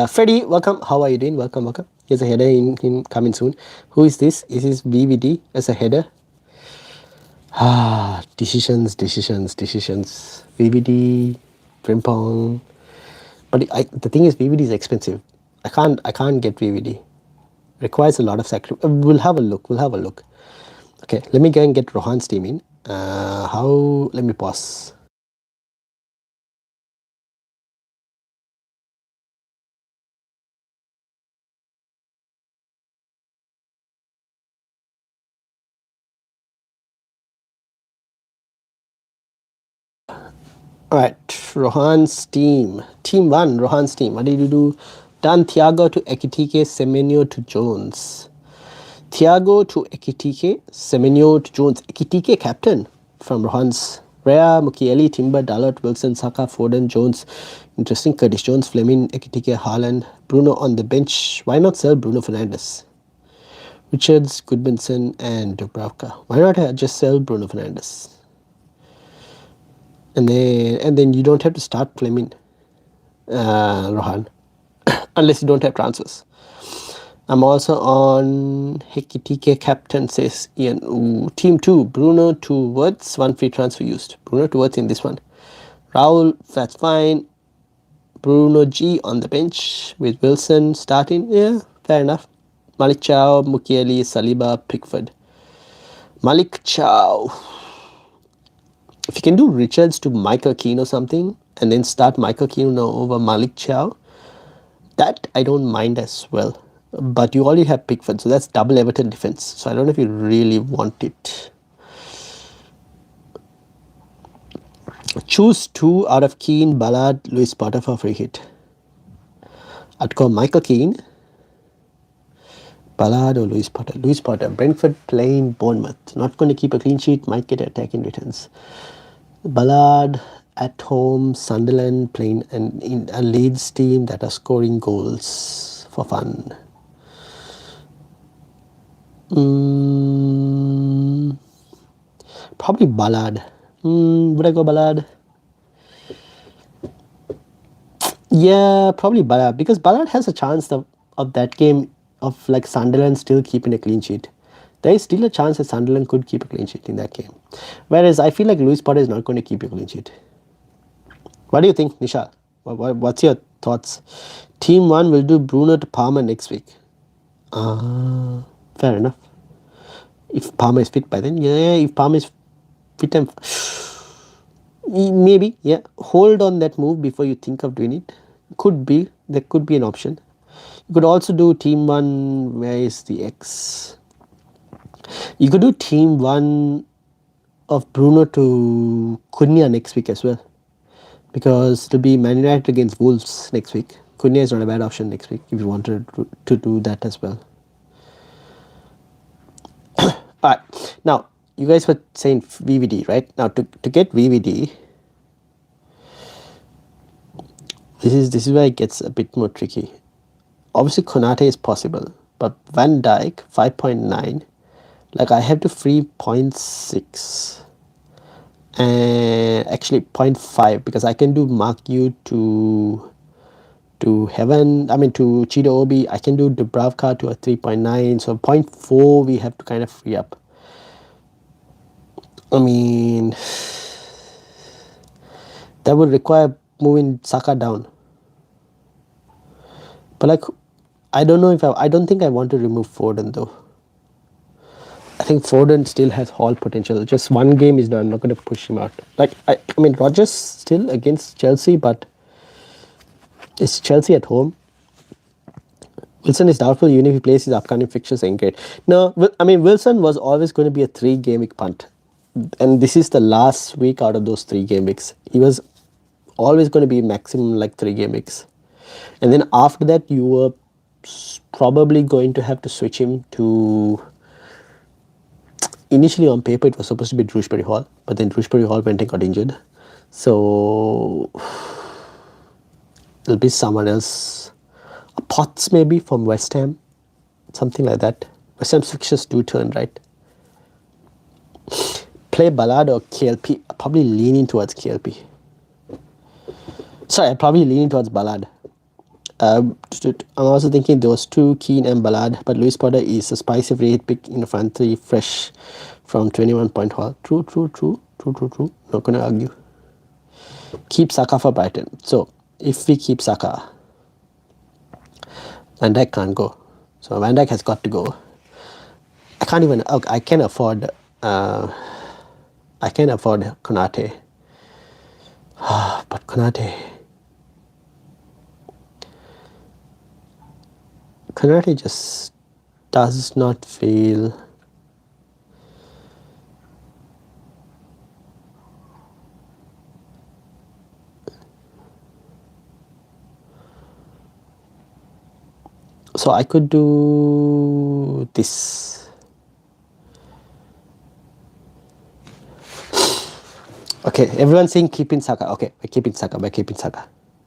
Freddie, welcome. How are you doing? Welcome, welcome. Here's a header in coming soon. Who is this? Is this VVD as a header? Decisions. VVD, Frimpong. But the thing is, VVD is expensive. I can't get VVD. Requires a lot of sacrifice. We'll have a look. Okay, let me go and get Rohan's team in. Let me pause. Alright, Rohan's team. Team 1, Rohan's team. What did you do? Done Thiago to Ekitike, Semenyo to Jones. Thiago to Ekitike, Semenyo to Jones. Ekitike captain from Rohan's. Rea, Mukiele, Timber, Dalot, Wilson, Saka, Foden, Jones. Interesting. Curtis Jones, Fleming, Ekitike, Haaland. Bruno on the bench. Why not sell Bruno Fernandes? Richards, Goodmanson, and Dubravka. Why not just sell Bruno Fernandes? And then you don't have to start Fleming, Rohan, unless you don't have transfers. I'm also on Hekitike captain, says Ian. Ooh, team 2, Bruno to Wirtz, 1 free transfer used. Bruno to Wirtz in this one. Raul, that's fine. Bruno G on the bench with Wilson starting. Yeah, fair enough. Malik Chow, Mukiele, Saliba, Pickford. Malik Chow. If you can do Richards to Michael Keane or something, and then start Michael Keane over Malik Chow, that I don't mind as well. But you already have Pickford, so that's double Everton defense. So I don't know if you really want it. Choose 2 out of Keane, Ballard, Luis Potter for free hit. I'd go Michael Keane, Ballard or Luis Potter. Luis Potter, Brentford playing Bournemouth. Not going to keep a clean sheet, might get attacking returns. Ballard at home, Sunderland playing in a Leeds team that are scoring goals for fun. Probably Ballard. Would I go Ballard? Yeah, probably Ballard, because Ballard has a chance of that game of like Sunderland still keeping a clean sheet. There is still a chance that Sunderland could keep a clean sheet in that game. Whereas I feel like Luis Potter is not going to keep a clean sheet. What do you think, Nisha? What's your thoughts? Team 1 will do Bruno to Palmer next week. Fair enough. If Palmer is fit by then, yeah. If Palmer is fit and maybe, yeah. Hold on that move before you think of doing it. There could be an option. You could also do Team 1. Where is the X? You could do Team 1 of Bruno to Cunha next week as well, because it'll be Man United against Wolves next week. Cunha is not a bad option next week if you wanted to do that as well. Alright, now you guys were saying VVD, right? Now to get VVD, this is where it gets a bit more tricky. Obviously Konate is possible, but Van Dijk 5.9. Like I have to free 0.6 and actually 0.5 because I can do Mark U to Heaven. I mean to Cheetah Obi. I can do Dubravka to a 3.9. So 0.4 we have to kind of free up. I mean that would require moving Saka down. But like I don't know if I don't think I want to remove Foden though. I think Foden still has all potential. Just one game is done. I'm not going to push him out. Like I mean, Rodgers still against Chelsea, but it's Chelsea at home. Wilson is doubtful even if he plays his upcoming fixtures ain't great. No, I mean Wilson was always going to be a 3-game week punt, and this is the last week out of those 3-game weeks. He was always going to be maximum like 3-game weeks, and then after that you were probably going to have to switch him to. Initially on paper it was supposed to be Shrewsbury Hall, but then Shrewsbury Hall went and got injured. So it'll be someone else. A Potts maybe from West Ham. Something like that. West Ham's fixtures do turn, right? Play Ballard or KLP. I'm probably leaning towards KLP. Sorry, I'm probably leaning towards Ballard. I'm also thinking those two, Keane and Ballard, but Luis Potter is a spicy free hit pick in the front three, fresh from 21 point haul. True. Not going to argue. Keep Saka for Brighton. So, if we keep Saka, Van Dijk can't go. So, Van Dijk has got to go. I can't even, I can afford Konate. But Konate just does not feel. So I could do this. Okay, everyone's saying keeping Saka. Okay, we're keeping Saka.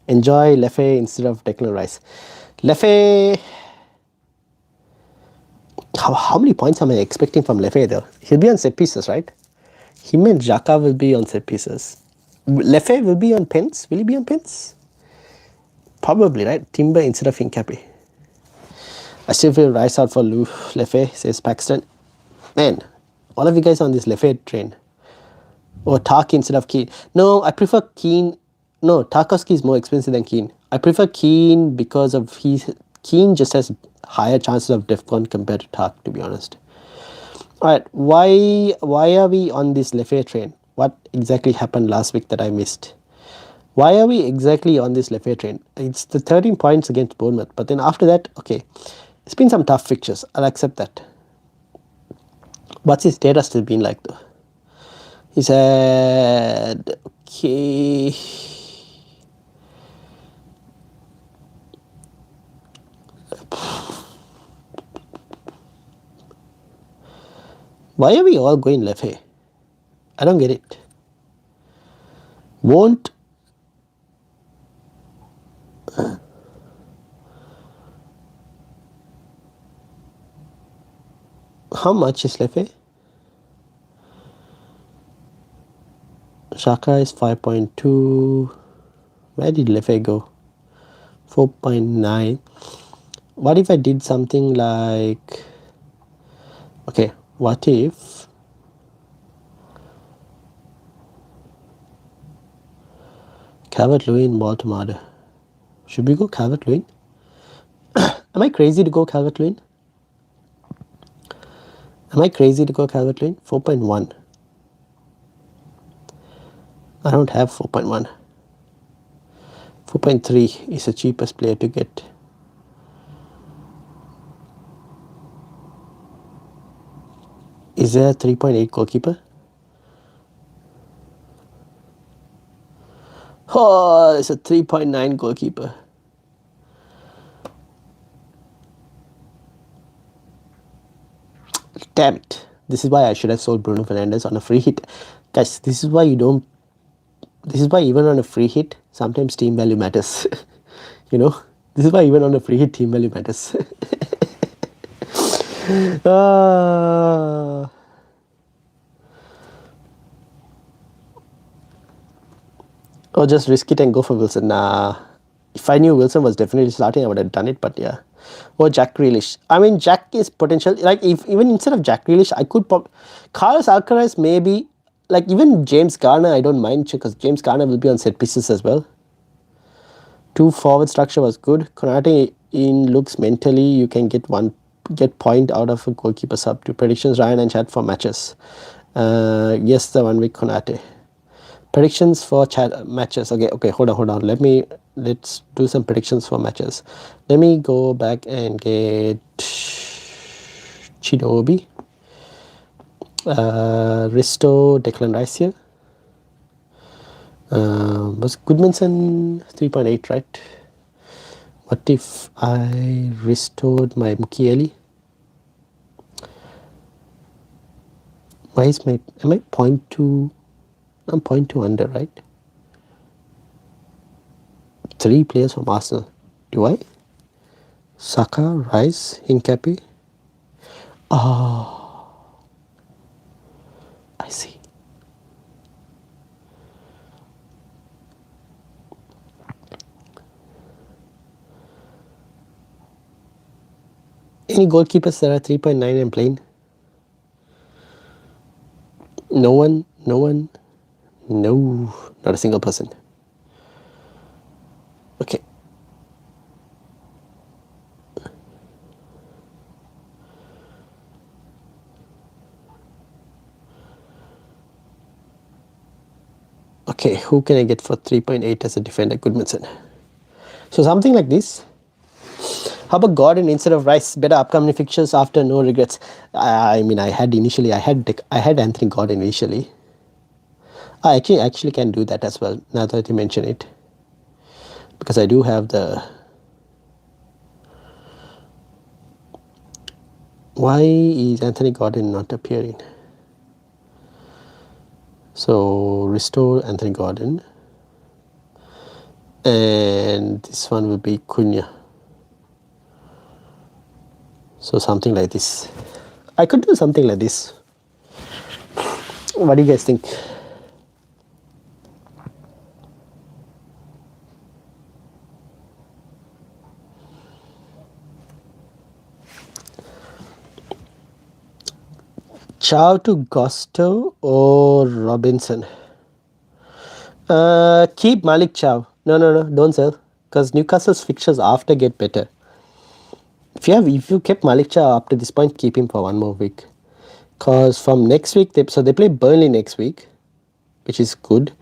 Enjoy Lefe instead of Declan Rice. Lefe. How many points am I expecting from Lefe though? He'll be on set pieces, right? Him and Xhaka will be on set pieces. Lefe will be on pens. Will he be on pens? Probably, right? Timber instead of Hincapié. I still feel Rice out for Lefe, says Paxton. Man, all of you guys on this Lefe train. Or Tark instead of Keane. No, I prefer Keane. No, Tarkowski is more expensive than Keane. I prefer Keane because of Keane just has higher chances of DEFCON compared to Tark, to be honest. Alright, why are we on this Lefe train? What exactly happened last week that I missed? Why are we exactly on this Lefe train? It's the 13 points against Bournemouth, but then after that, okay, it's been some tough fixtures. I'll accept that. What's his data still been like though? He said, okay. Why are we all going Lefe? I don't get it. Won't. How much is Lefe? Shaka is 5.2. Where did Lefe go? 4.9. What if I did something like... Okay, what if... Calvert-Lewin, Baltimore. Should we go Calvert-Lewin? Am I crazy to go Calvert-Lewin? 4.1. I don't have 4.1. 4.3 is the cheapest player to get. Is there a 3.8 goalkeeper? Oh, it's a 3.9 goalkeeper. Damn it. This is why I should have sold Bruno Fernandes on a free hit. Guys, this is why even on a free hit, sometimes team value matters. You know? This is why even on a free hit, team value matters. Uh, or just risk it and go for Wilson. Nah. If I knew Wilson was definitely starting, I would have done it, but yeah. Or Jack Grealish. I mean, Jack is potential. Like, if even instead of Jack Grealish, I could pop Carlos Alcaraz, maybe. Like, even James Garner, I don't mind because James Garner will be on set pieces as well. 2 forward structure was good. Konate in looks mentally, you can get point out of a goalkeeper sub. To predictions, Ryan and chat for matches. Yes, the one with Konate. Predictions for chat matches. Okay, hold on. Let's do some predictions for matches. Let me go back and get Chidobe. Risto, Declan Rice here. Was Goodmanson 3.8, right? What if I restored my Mukiele? Why is am I 0.2? I'm 0.2 under, right? 3 players from Arsenal. Do I? Saka, Rice, Hincapié. Oh, I see. Any goalkeepers that are 3.9 and playing? No one? No, not a single person. Okay. Okay, who can I get for 3.8 as a defender? Goodmanson. So something like this. How about Gordon instead of Rice? Better upcoming fixtures after no regrets. I mean, I had Anthony Gordon initially. I actually can do that as well now that you mention it, because I do have the. Why is Anthony Gordon not appearing? So restore Anthony Gordon, and this one will be Cunha. So something like this. I could do something like this. What do you guys think? Chow to Gusto or Robinson? Keep Malik Chow. No, don't sell, because Newcastle's fixtures after get better. If you kept Malik Chow up to this point, keep him for one more week. Because from next week, they play Burnley next week, which is good.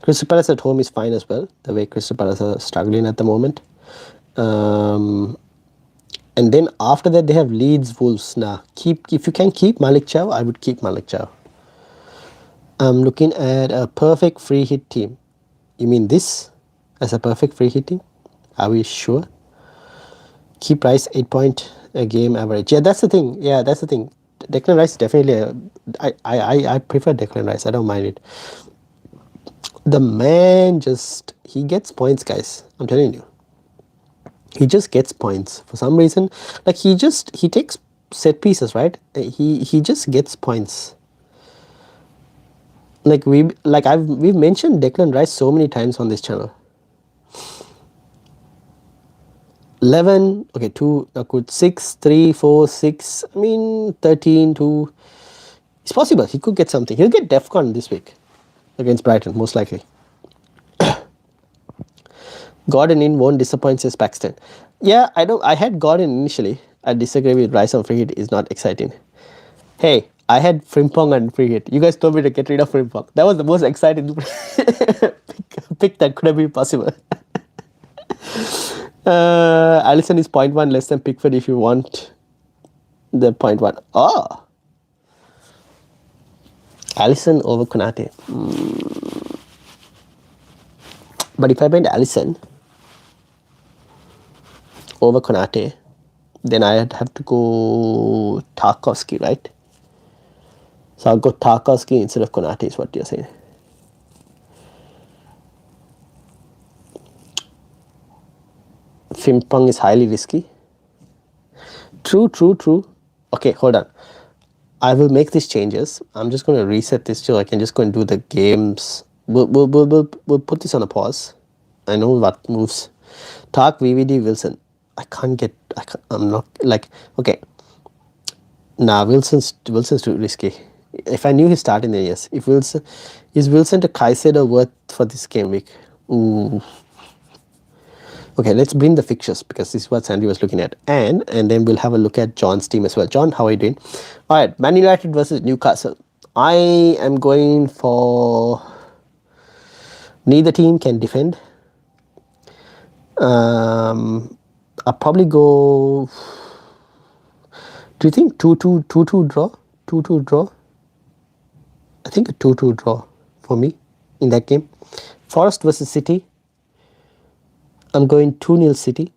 Crystal Palace at home is fine as well, the way Crystal Palace are struggling at the moment. And then after that, they have Leeds, Wolves. If you can keep Malik Chow, I would keep Malik Chow. I'm looking at a perfect free hit team. You mean this as a perfect free hit team? Are we sure? Keep Rice 8 point a game average. Yeah, that's the thing. Declan Rice definitely. I prefer Declan Rice. I don't mind it. The man he gets points, guys. I'm telling you. He just gets points for some reason. Like he takes set pieces, right? He just gets points. Like we've mentioned Declan Rice so many times on this channel. 11, okay, 2, good, 6, 3, 4, 6, I mean 13, 2. It's possible. He could get something. He'll get DEFCON this week against Brighton, most likely. Gordon in won't disappoint, says Paxton. Yeah, I had Gordon initially. I disagree with Rice on free hit is not exciting. Hey, I had Frimpong and free hit. You guys told me to get rid of Frimpong. That was the most exciting pick that could have been possible. Allison is 0.1 less than Pickford if you want the 0.1. Oh! Allison over Konate. But if I went Allison over Konate, then I'd have to go Tarkowski, right? So I'll go Tarkowski instead of Konate is what you're saying. Frimpong is highly risky. True. Okay, hold on. I will make these changes. I'm just going to reset this so I can just go and do the games. We'll put this on a pause. I know what moves. Talk VVD Wilson. I'm not like, okay. Nah, Wilson's too risky. If I knew he's starting, then yes. If Wilson is Wilson to Caicedo worth for this game week? Ooh. Okay, let's bring the fixtures because this is what Sandy was looking at, and then we'll have a look at John's team as well. John, how are you doing? All right, Man United versus Newcastle. I am going for neither team can defend. I'll probably go. Do you think 2-2 draw? 2-2 draw? I think a 2-2 draw for me in that game. Forest versus City. I'm going 2-0 City.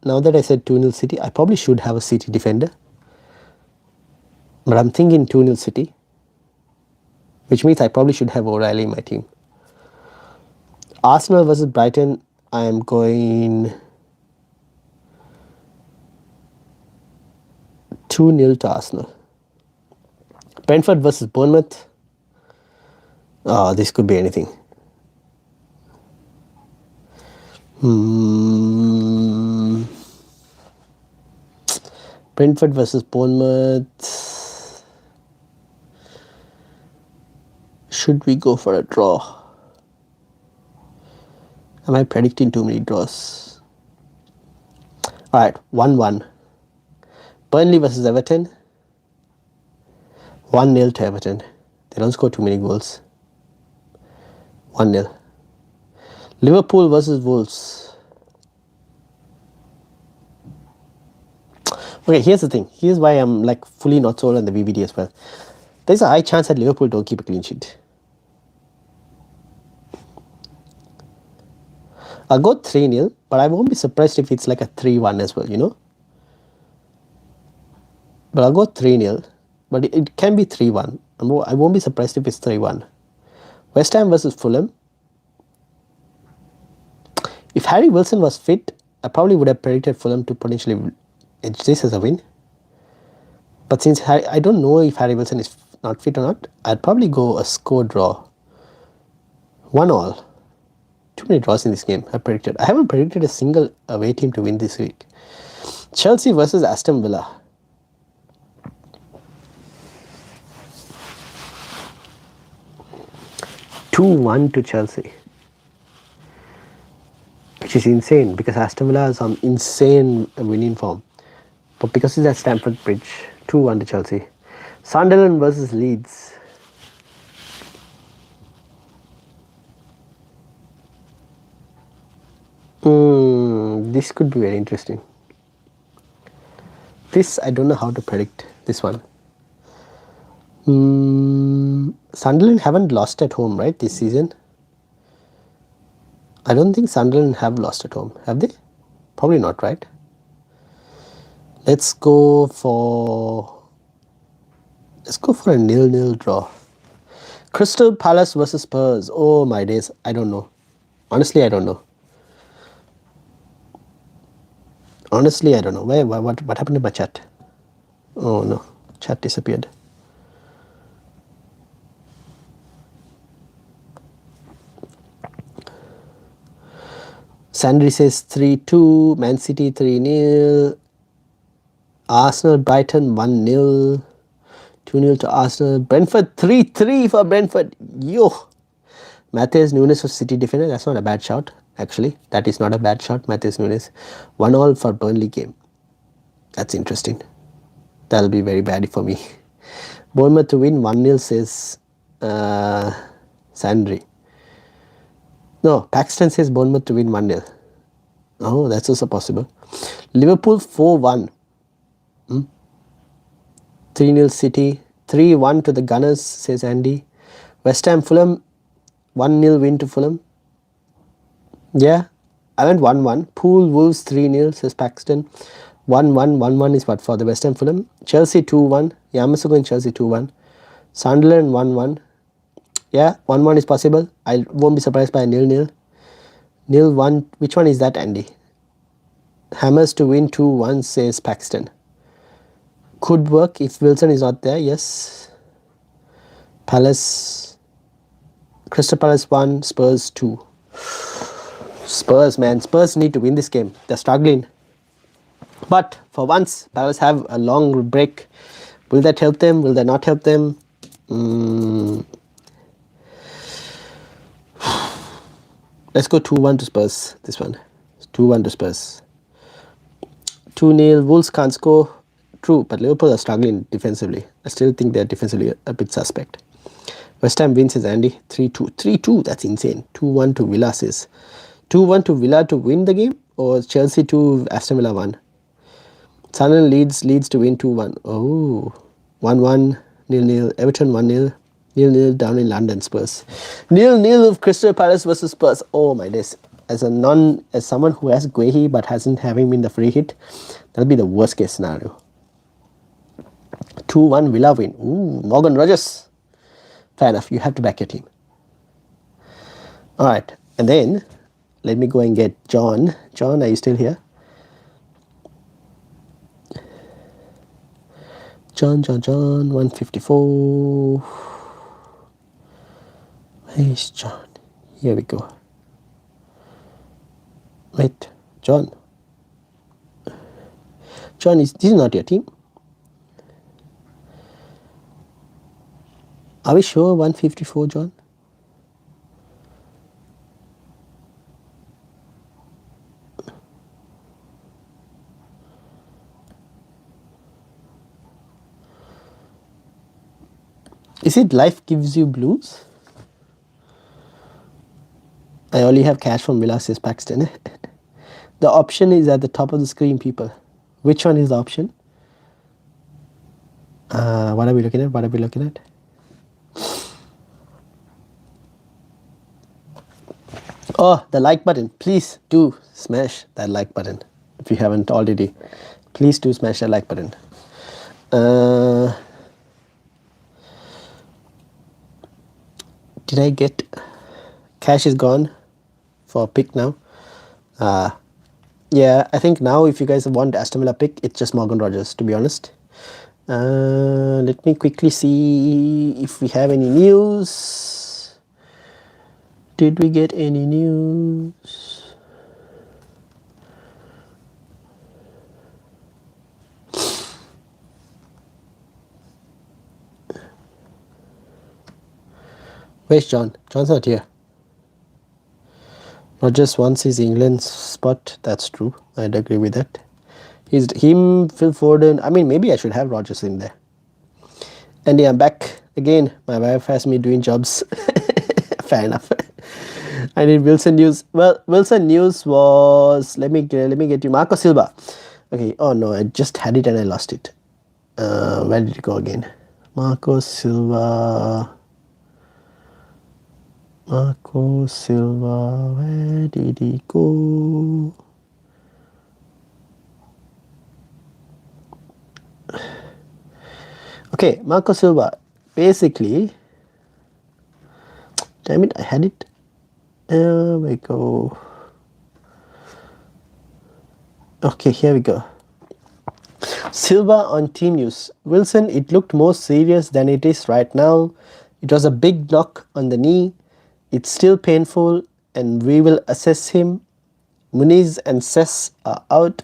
Now that I said 2-0 City, I probably should have a City defender. But I'm thinking 2-0 City, which means I probably should have O'Reilly in my team. Arsenal versus Brighton, I am going 2-0 to Arsenal. Brentford versus Bournemouth. Oh, this could be anything. Brentford versus Bournemouth. Should we go for a draw? Am I predicting too many draws? Alright, 1-1. Burnley versus Everton. 1-0 to Everton. They don't score too many goals. 1-0. Liverpool versus Wolves. Okay, here's the thing. Here's why I'm like fully not sold on the VVD as well. There's a high chance that Liverpool don't keep a clean sheet. I'll go 3-0, but I won't be surprised if it's like a 3-1 as well, you know. But I'll go 3-0, but it can be 3-1. I won't be surprised if it's 3-1. West Ham versus Fulham. If Harry Wilson was fit, I probably would have predicted Fulham to potentially edge this as a win. But since I don't know if Harry Wilson is not fit or not, I'd probably go a score draw. 1-1. Too many draws in this game, I predicted. I haven't predicted a single away team to win this week. Chelsea versus Aston Villa. (2-1) to Chelsea. Which is insane because Aston Villa is on insane winning form. But because it's at Stamford Bridge, 2-1 to Chelsea. Sunderland versus Leeds. This could be very interesting. This, I don't know how to predict this one. Sunderland haven't lost at home, right, this season? I don't think Sunderland have lost at home, have they? Probably not, right? Let's go for a 0-0 draw. Crystal Palace versus Spurs. Oh my days, I don't know. Honestly, I don't know. Honestly, I don't know. What happened to my chat? Oh no, chat disappeared. Sandri says 3-2, Man City 3-0, Arsenal Brighton 1-0, 2-0 to Arsenal, Brentford 3-3 for Brentford. Yo! Matheus Nunes for City defender. That's not a bad shout, actually. That is not a bad shot, Matheus Nunes. 1-1 for Burnley game. That's interesting. That'll be very bad for me. Bournemouth to win 1-0 says Sandri. No, Paxton says Bournemouth to win 1-0. Oh, that's also possible. Liverpool 4-1. 3-0 City. 3-1 to the Gunners, says Andy. West Ham Fulham. 1-0 win to Fulham. Yeah, I went 1-1. Pool Wolves 3-0, says Paxton. 1-1. 1-1 is what for the West Ham Fulham. Chelsea 2-1. Yeah, I'm also going Chelsea 2-1. Sunderland 1-1. Yeah, 1-1 is possible. I won't be surprised by a 0-0. 0-1. Which one is that, Andy? Hammers to win 2-1, says Paxton. Could work if Wilson is not there. Yes. Palace, Crystal Palace 1, Spurs 2. Spurs, man. Spurs need to win this game. They're struggling. But for once, Palace have a long break. Will that help them? Will that not help them? Let's go 2-1 to Spurs. This one. 2-1 to Spurs. 2-0. Wolves can't score. True, but Liverpool are struggling defensively. I still think they're defensively a bit suspect. West Ham wins, says Andy. 3-2. 3-2, that's insane. 2-1 to Villa, says. 2-1 to Villa to win the game? Or Chelsea to Aston Villa 1? Sunderland leads to win 2-1. Oh. 1-1, 0-0. Everton 1-0. 0-0 down in London, Spurs. 0-0 of Crystal Palace versus Spurs. Oh my days. As someone who has Guehi but hasn't have him in the free hit, that'll be the worst case scenario. 2-1 Villa win. Ooh, Morgan Rogers. Fair enough, you have to back your team. Alright, and then let me go and get John. John, are you still here? John, 154. Where is John? Here we go. Wait, John. John, this is not your team. Are we sure 154, John? Is it life gives you blues? I only have cash from Villa, says Paxton. The option is at the top of the screen, people. Which one is the option? What are we looking at? Oh, the like button. Please do smash that like button. If you haven't already, please do smash that like button. Did I get... Cash is gone for a pick now. Yeah, I think now if you guys want Aston Villa pick, it's just Morgan Rogers, to be honest. Let me quickly see if we have any news. Did we get any news? Where's John? John's not here. Rogers wants his England spot. That's true. I'd agree with that. Him, Phil Foden. I mean, maybe I should have Rogers in there. And yeah, I'm back again. My wife has me doing jobs. Fair enough. I need Wilson news. Well, Wilson news was... Let me get you. Marco Silva. Okay. Oh no, I just had it and I lost it. Where did it go again? Marco Silva. Where did he go? Okay, Marco Silva. Basically, damn it, I had it. There we go. Okay, here we go. Silva on team news. Wilson, it looked more serious than it is right now. It was a big knock on the knee. It's still painful and we will assess him. Muniz and Cess are out.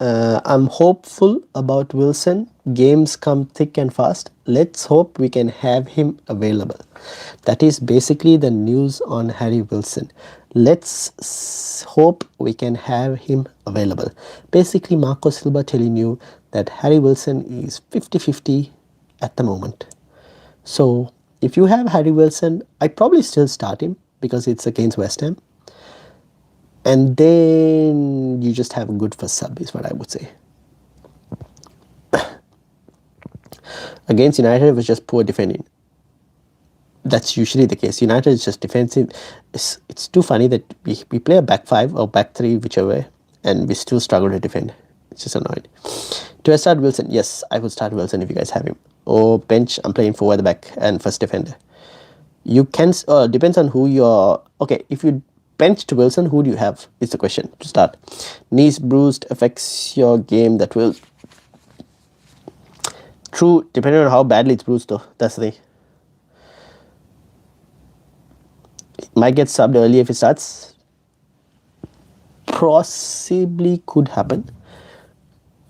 I'm hopeful about Wilson. Games come thick and fast. Let's hope we can have him available. That is basically the news on Harry Wilson. Let's hope we can have him available. Basically, Marco Silva telling you that Harry Wilson is 50-50 at the moment. So if you have Harry Wilson, I'd probably still start him because it's against West Ham. And then you just have a good first sub is what I would say. Against United, it was just poor defending. That's usually the case. United is just defensive. It's too funny that we play a back five or back three, whichever way, and we still struggle to defend. It's just annoying. Do I start Wilson? Yes, I would start Wilson if you guys have him. Or bench, I'm playing forward, the back, and first defender. You can, depends on who you're... Okay, if you benched Wilson, who do you have? Is the question to start. Knees bruised affects your game. That will... True, depending on how badly it's bruised though. That's the thing. It might get subbed early if it starts. Possibly could happen.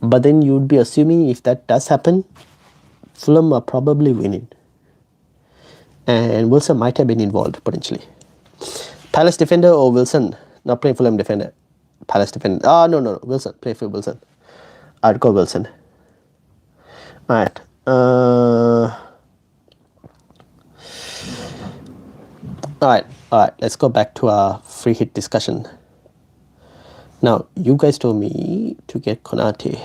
But then you'd be assuming if that does happen, Fulham are probably winning. And Wilson might have been involved potentially. Palace defender or Wilson? Not playing Fulham defender. Palace defender. Oh, no. Wilson. Play for Wilson. I'd go Wilson. Alright. Alright. Let's go back to our free hit discussion. Now, you guys told me to get Konate.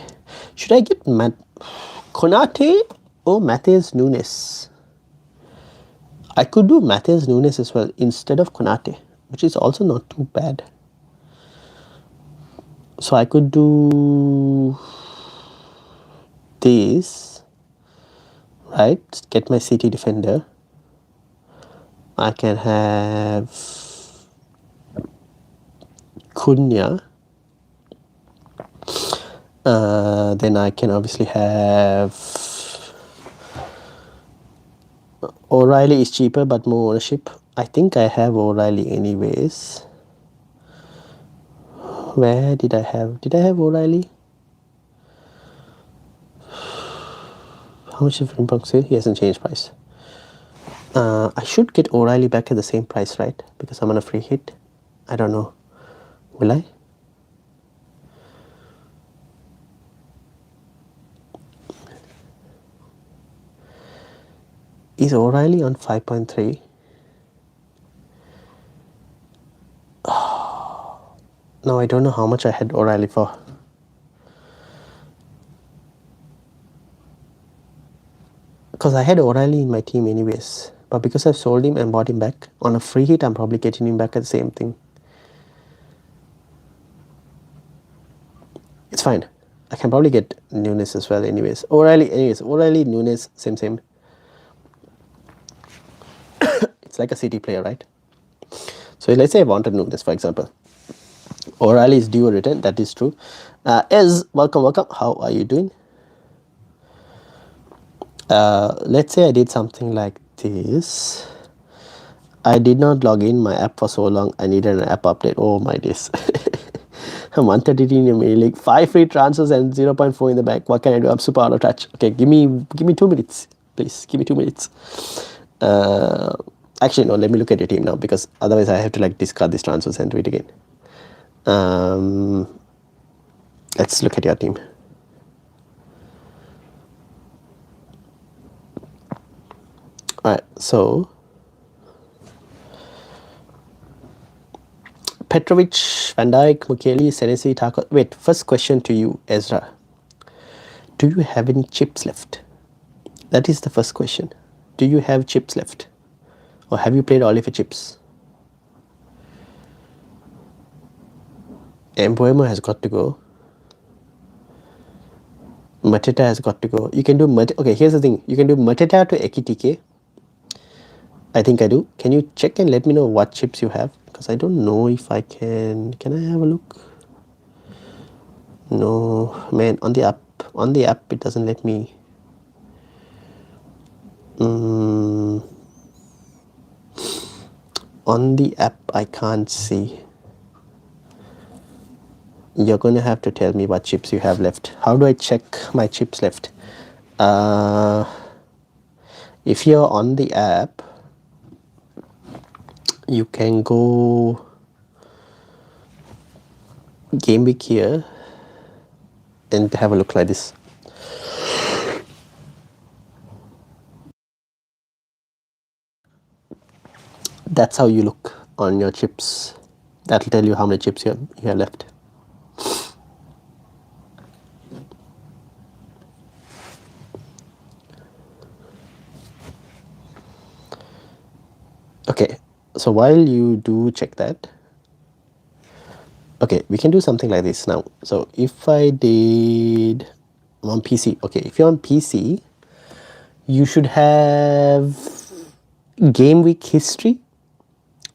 Should I get Konate or Matheus Nunes? I could do Matheus Nunes as well instead of Konate, which is also not too bad. So I could do this, right? Get my City defender. I can have Cunha. Then I can obviously have O'Reilly is cheaper but more ownership. I think I have O'Reilly anyways. Where did I have? Did I have O'Reilly? How much is Frimpong say? He hasn't changed price. I should get O'Reilly back at the same price, right? Because I'm on a free hit. I don't know. Will I? Is O'Reilly on 5.3? No, I don't know how much I had O'Reilly for. Because I had O'Reilly in my team anyways. But because I've sold him and bought him back, on a free hit, I'm probably getting him back at the same thing. It's fine. I can probably get Nunes as well anyways. O'Reilly, Nunes, same. It's like a City player, right? So let's say I wanted Nunes, for example. O'Reilly is due a return, that is true. Welcome. How are you doing? Let's say I did something like this. I did not log in my app for so long. I needed an app update. Oh my days. I'm 133 in your mail league. 5 free transfers and 0.4 in the bank. What can I do? I'm super out of touch. Okay, give me 2 minutes, please. Give me 2 minutes. Actually, no. Let me look at your team now because otherwise I have to like discard these transfers and do it again. Let's look at your team. Alright, so Petrovic, Van Dijk, Mukiele, Senesi, Tako. Wait, first question to you, Ezra. Do you have any chips left? That is the first question. Do you have chips left? Or have you played all of your chips? Mbuemo has got to go. Mateta has got to go. You can do okay, here's the thing. You can do Mateta to Ekitike. I think I do. Can you check and let me know what chips you have? Because I don't know if I can. Can I have a look? No, man. On the app, it doesn't let me. On the app, I can't see. You're going to have to tell me what chips you have left. How do I check my chips left? If you're on the app, you can go Game Week here and have a look like this. That's how you look on your chips. That'll tell you how many chips you have left. Okay, so while you do check that, okay, we can do something like this now. So if I did on PC, okay, if you're on PC, you should have Game Week History.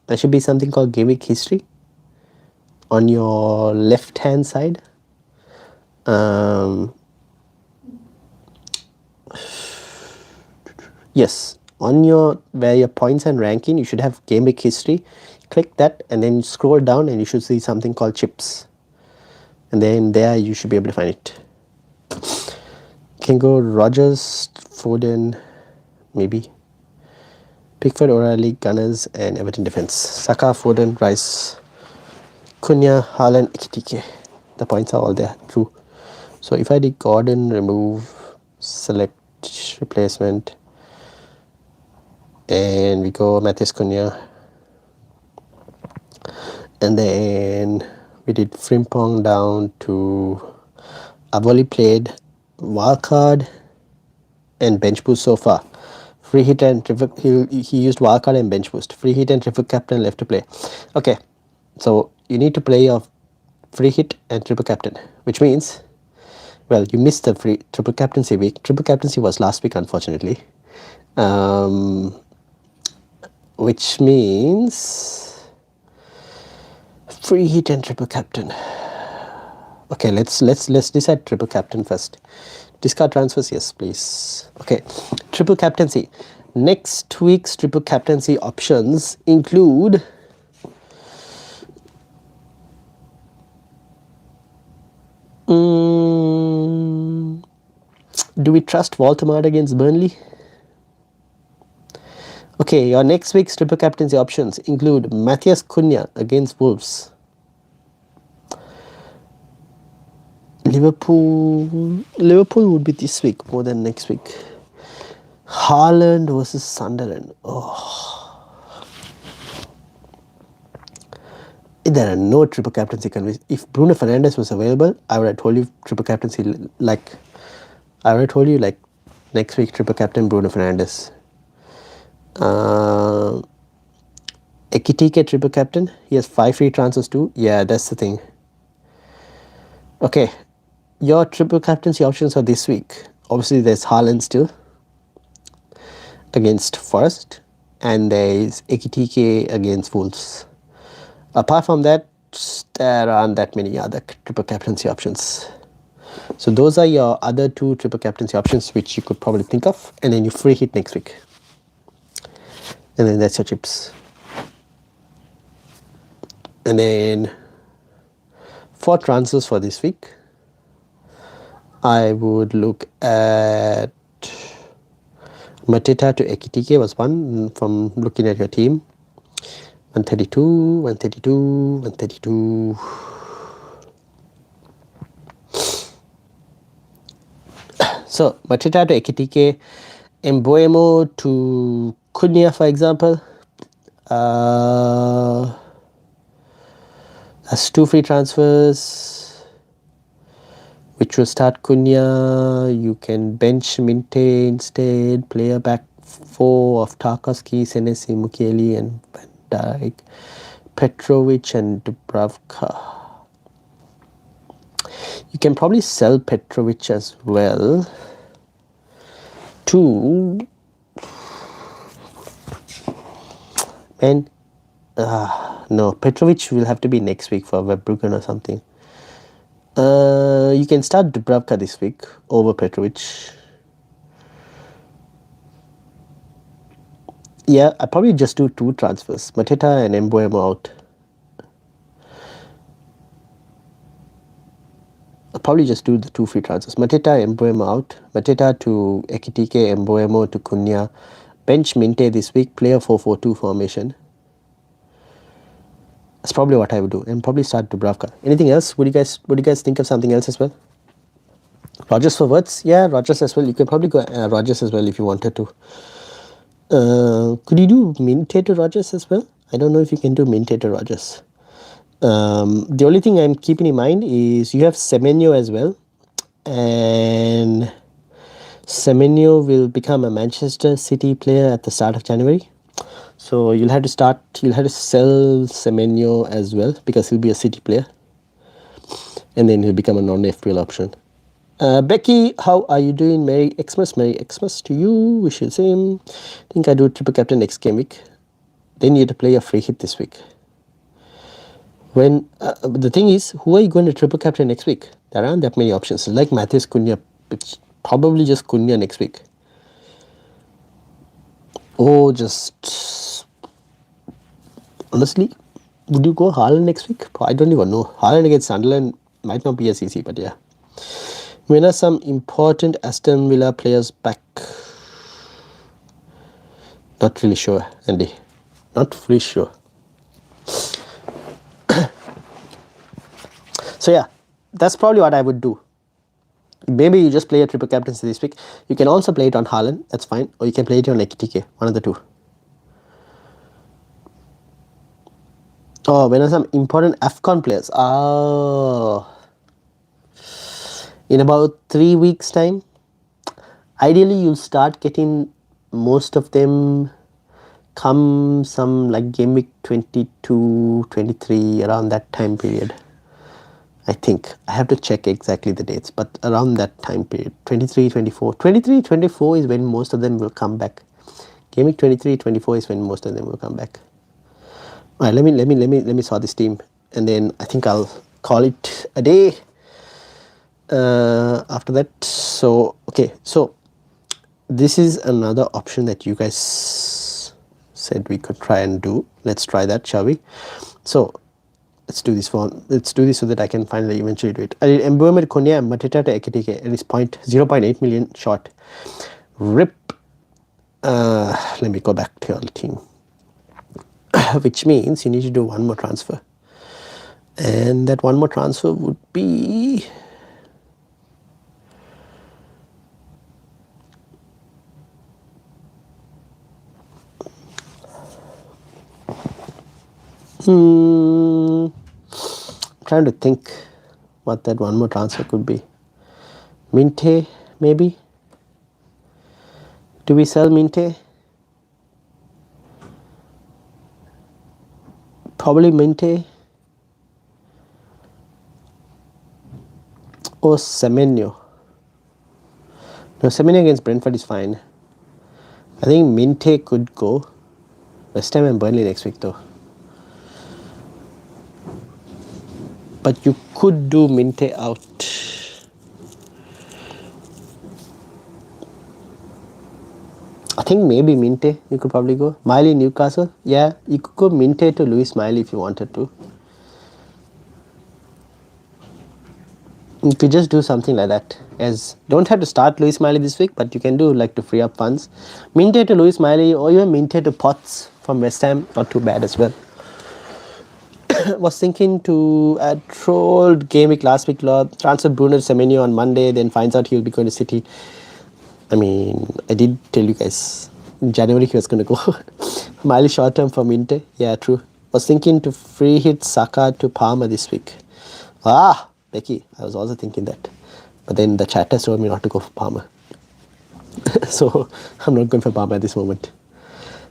There should be something called Game Week History on your left-hand side. Yes, on your where your points and ranking, you should have game week history. Click that and then scroll down and you should see something called chips. And then there you should be able to find it. Can go Rogers, Foden, maybe. Pickford, O'Reilly, Gunners, and Everton defense. Saka, Foden, Rice, Cunha, Haaland, Ekitike. The points are all there. True. So if I did Gordon, remove, select, replacement, and we go Matheus Cunha, and then we did Frimpong down to I've only played wildcard and bench boost so far. Free hit and he used wildcard and bench boost. Free hit and triple captain left to play. Okay, so you need to play your free hit and triple captain, which means, well, you missed the free triple captaincy week. Triple captaincy was last week, unfortunately, which means free hit and triple captain. Okay, let's decide triple captain first. Discard transfers, yes, please. Okay, triple captaincy. Next week's triple captaincy options include do we trust Voldemort against Burnley? Okay, your next week's triple captaincy options include Matheus Cunha against Wolves, Liverpool would be this week more than next week. Haaland versus Sunderland. Oh, there are no triple captaincy convinced. If Bruno Fernandes was available, I would have told you triple captaincy. Like I would have told you, like, next week triple captain Bruno Fernandes. Ekitike triple captain. He has 5 free transfers too. Yeah, that's the thing. Okay, your triple captaincy options are this week. Obviously, there's Haaland still against Forest, and there's Ekitike against Wolves. Apart from that, there aren't that many other triple captaincy options. So those are your other 2 triple captaincy options which you could probably think of, and then you free hit next week. And then that's your chips. And then for transfers for this week, I would look at Mateta to Ekitike was one from looking at your team. 132, 132, 132. So Mateta to Ekitike, Mboemo to Cunha, for example. That's 2 free transfers, which will start Cunha. You can bench Minte instead. Player back 4 of Tarkowski, Senesi, Mukiele, and Van Dijk, Petrovic, and Dubravka. You can probably sell Petrovic as well to no, Petrovic will have to be next week for Webbruggen or something. You can start Dubravka this week over Petrovic. Yeah, I probably just do 2 transfers. Mateta and Mboemo out. I'll probably just do the 2 free transfers. Mateta, Mboemo out. Mateta to Ekitike, Mboemo to Cunha. Bench Minte this week. Player 4-4-2 formation. That's probably what I would do, and probably start Dubravka. Anything else? Would you guys think of something else as well? Rogers for Wirtz? Yeah, Rogers as well. You could probably go Rogers as well if you wanted to. Could you do Minte to Rogers as well? I don't know if you can do Minte to Rogers. The only thing I'm keeping in mind is you have Semenyo as well, and Semenyo will become a Manchester City player at the start of January. So you'll have to sell Semenyo as well, because he'll be a City player, and then he'll become a non-FPL option. Becky, how are you doing? Merry Xmas to you. Wish you the same. I think I do triple captain next game week. Then you have to play a free hit this week. When the thing is, who are you going to triple captain next week? There aren't that many options. Like Matheus Cunha, it's probably just Cunha next week. or just honestly, would you go Haaland next week? I don't even know. Haaland against Sunderland might not be as easy, but yeah. When are some important Aston Villa players back? Not really sure, Andy. Not really sure. So yeah, that's probably what I would do. Maybe you just play a triple captaincy this week. You can also play it on Haaland, that's fine. Or you can play it on Ekitike, one of the two. Oh, when are some important AFCON players? Oh, in about 3 weeks' time. Ideally, you'll start getting most of them come some like game week 22, 23, around that time period. I think. I have to check exactly the dates, but around that time period. 23, 24. 23, 24 is when most of them will come back. Game week 23, 24 is when most of them will come back. All right, let me sort this team, and then I think I'll call it a day. After that, so okay, so this is another option that you guys said we could try and do. Let's try that, shall we? So let's do this one. Let's do this so that I can finally eventually do it. I did Mbeumo, Konya, Mateta to Ekitike at this point 0.8 million short. Rip. Let me go back to your team. Which means you need to do one more transfer. And that one more transfer would be trying to think what that one more transfer could be. Minte, maybe? Do we sell Minte? Probably Minte. Or Semenyo. No, Semenyo against Brentford is fine. I think Minte could go. West Ham and Burnley next week though. But you could do Minte out. I think maybe Minte you could probably go. Miley Newcastle. Yeah, you could go Minte to Luis Miley if you wanted to. You could just do something like that. As don't have to start Luis Miley this week, but you can do like to free up funds. Minte to Luis Miley or even Minte to Potts from West Ham. Not too bad as well. Was thinking to add trolled game week last week, transfer Bruno Semenyo on Monday, then finds out he'll be going to City. I mean, I did tell you guys in January he was going to go. Miley short term for Minte. Yeah, true. Was thinking to free hit Saka to Palmer this week. Becky, I was also thinking that. But then the chat has told me not to go for Palmer. So I'm not going for Palmer at this moment.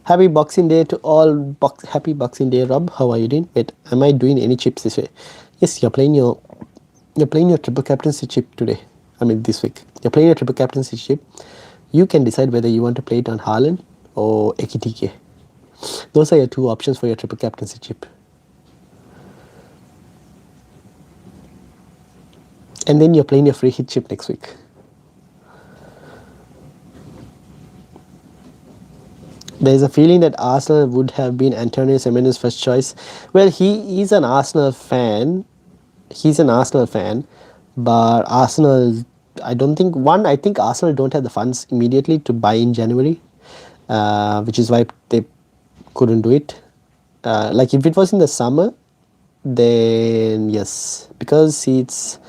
Happy Boxing Day to all. Happy Boxing Day, Rob. How are you doing? Wait, am I doing any chips this way? Yes, you're playing your triple captaincy chip today. I mean this week. You're playing your triple captaincy chip. You can decide whether you want to play it on Haaland or Ekitike. Those are your two options for your triple captaincy chip. And then you're playing your free hit chip next week. There's a feeling that Arsenal would have been Antonio Semenyo's first choice. Well, he is an Arsenal fan. He's an Arsenal fan. But Arsenal, I think Arsenal don't have the funds immediately to buy in January. Which is why they couldn't do it. Like if it was in the summer, then yes. Because it's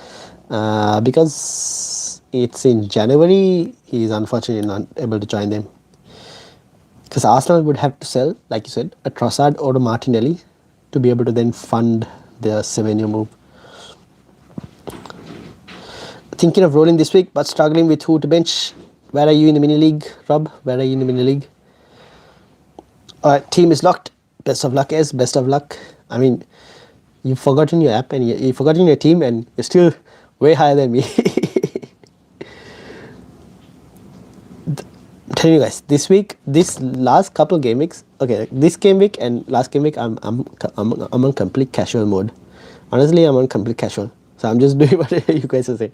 in January, he is unfortunately not able to join them. Because Arsenal would have to sell, like you said, a Trossard or a Martinelli to be able to then fund the Semenyo move. Thinking of rolling this week, but struggling with who to bench. Where are you in the mini league, Rob? Where are you in the mini league? Alright, team is locked. Best of luck, Ez. Best of luck. I mean, you've forgotten your app and you've forgotten your team and you're still way higher than me. I'm telling you guys, this week, this last couple game weeks, okay, this game week and last game week, I'm on complete casual mode. Honestly, I'm on complete casual. So I'm just doing what you guys are saying.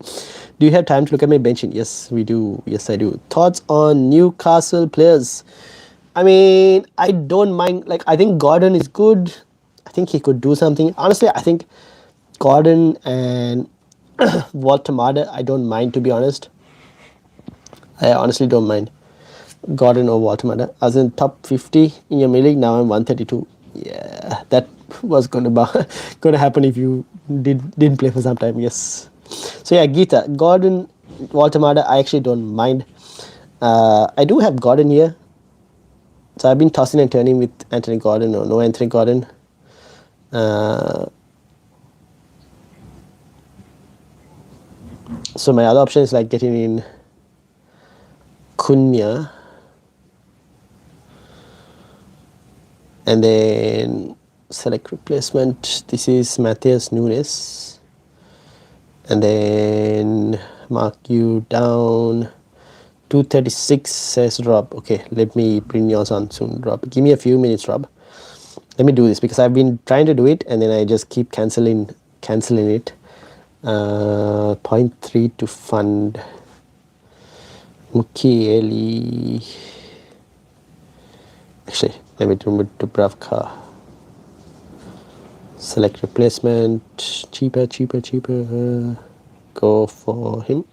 Do you have time to look at my benching? Yes, we do. Yes, I do. Thoughts on Newcastle players? I mean, I don't mind. Like, I think Gordon is good. I think he could do something. Honestly, I think Gordon and Walter Mada, I don't mind, to be honest. I honestly don't mind Gordon or Walter Mada. I was in top 50 in your league. Now I'm 132. Yeah, that was gonna happen if you didn't play for some time. Yes. So yeah, Geeta, Gordon, Walter Mada, I actually don't mind. I do have Gordon here. So I've been tossing and turning with Anthony Gordon or no Anthony Gordon. So my other option is like getting in Cunha and then select replacement. This is Matthias Nunes, and then mark you down. 236 says Rob. Okay, let me bring yours on soon, Rob. Give me a few minutes, Rob. Let me do this because I've been trying to do it and then I just keep canceling it. 0.3 to fund Mukiele. Actually, let me do it to Bravka. Select replacement. Cheaper. Go for him.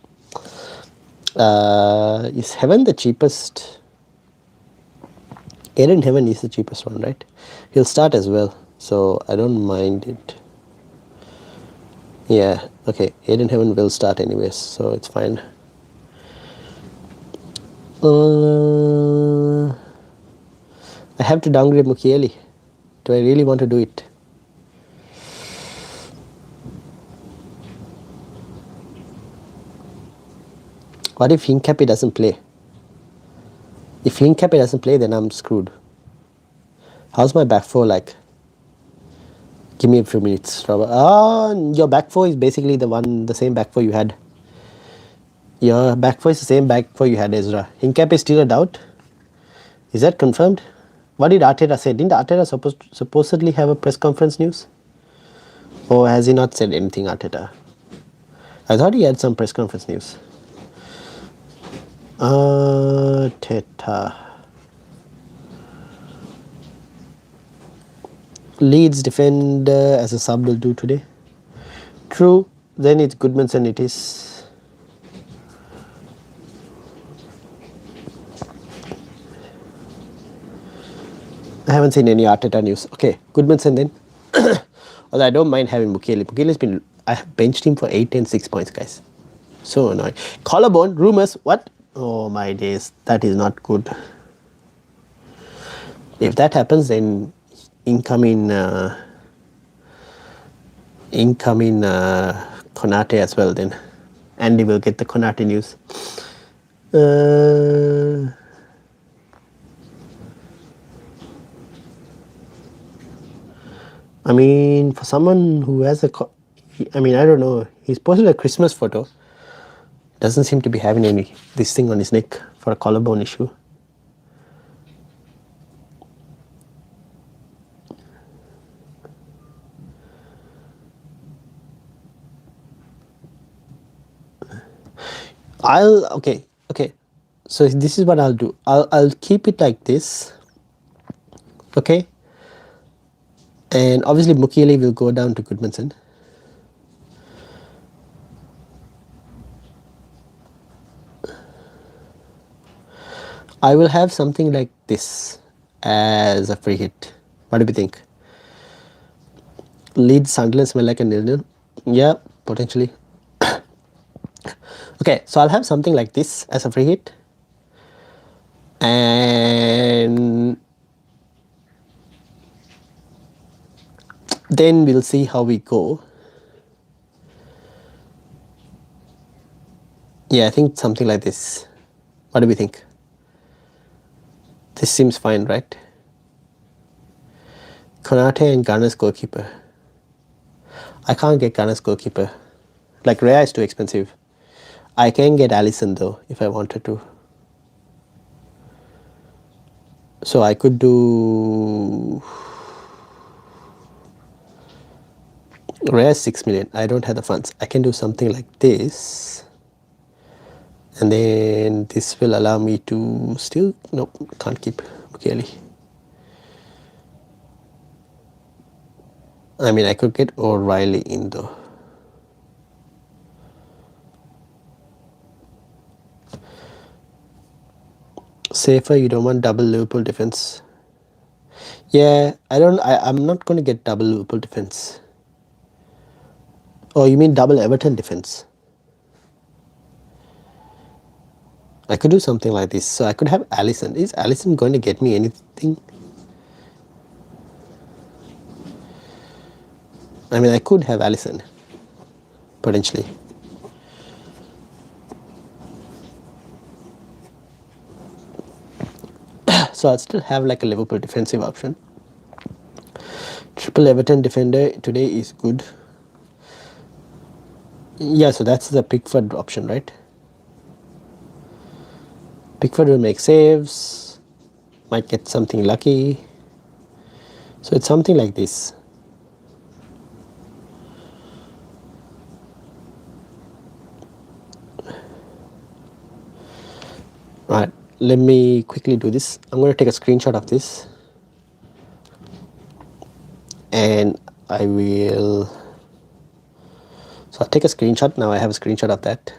Is Heaven the cheapest? Aaron Heaven is the cheapest one, right? He'll start as well, so I don't mind it. Yeah, okay. Aiden Heaven will start anyways, so it's fine. I have to downgrade Mukiele. Do I really want to do it? What if Hincapi doesn't play? If Hincapi doesn't play, then I'm screwed. How's my back four like? Give me a few minutes, Robert. Your back four is basically the same back four you had. Your back four is the same back four you had, Ezra. Hincapi is still a doubt. Is that confirmed? What did Arteta say? Didn't Arteta supposedly have a press conference news? Or has he not said anything, Arteta? I thought he had some press conference news. Arteta. Leeds defender as a sub will do today. True. Then it's Goodmanson it is. I haven't seen any Arteta news. Okay, Goodmanson then. Although I don't mind having Mukiele. Mukele's been... I have benched him for 8 and 6 points, guys. So annoying. Collarbone, rumors, what? Oh my days, that is not good. If that happens, then incoming Konate as well then. Andy will get the Konate news. I mean, for someone who has I mean, I don't know. He's posted a Christmas photo. Doesn't seem to be having this thing on his neck for a collarbone issue. Okay. So this is what I'll do. I'll keep it like this. Okay. And obviously Mukiele will go down to Goodmanson. I will have something like this as a free hit. What do you think? Leeds Sunderland smell like a 0-0. Yeah, potentially. Okay, so I'll have something like this as a free hit. And then we'll see how we go. Yeah, I think something like this. What do we think? This seems fine, right? Konate and Ghana's goalkeeper. I can't get Ghana's goalkeeper. Like, Rhea is too expensive. I can get Allison though, if I wanted to. So I could do... Rhea 6 million. I don't have the funds. I can do something like this. And then this will allow me to still... Nope, can't keep Mukiele. I mean, I could get O'Reilly in though. Safer, you don't want double Liverpool defense. Yeah, I'm not going to get double Liverpool defense. Oh, you mean double Everton defense? I could do something like this. So I could have Alisson. Is Alisson going to get me anything? I mean, I could have Alisson, potentially. So I'll still have like a Liverpool defensive option. Triple Everton defender today is good. Yeah, so that's the Pickford option, right? Pickford will make saves, might get something lucky. So it's something like this. Right, let me quickly do this. I'm going to take a screenshot of this. And I will... So I'll take a screenshot. Now I have a screenshot of that.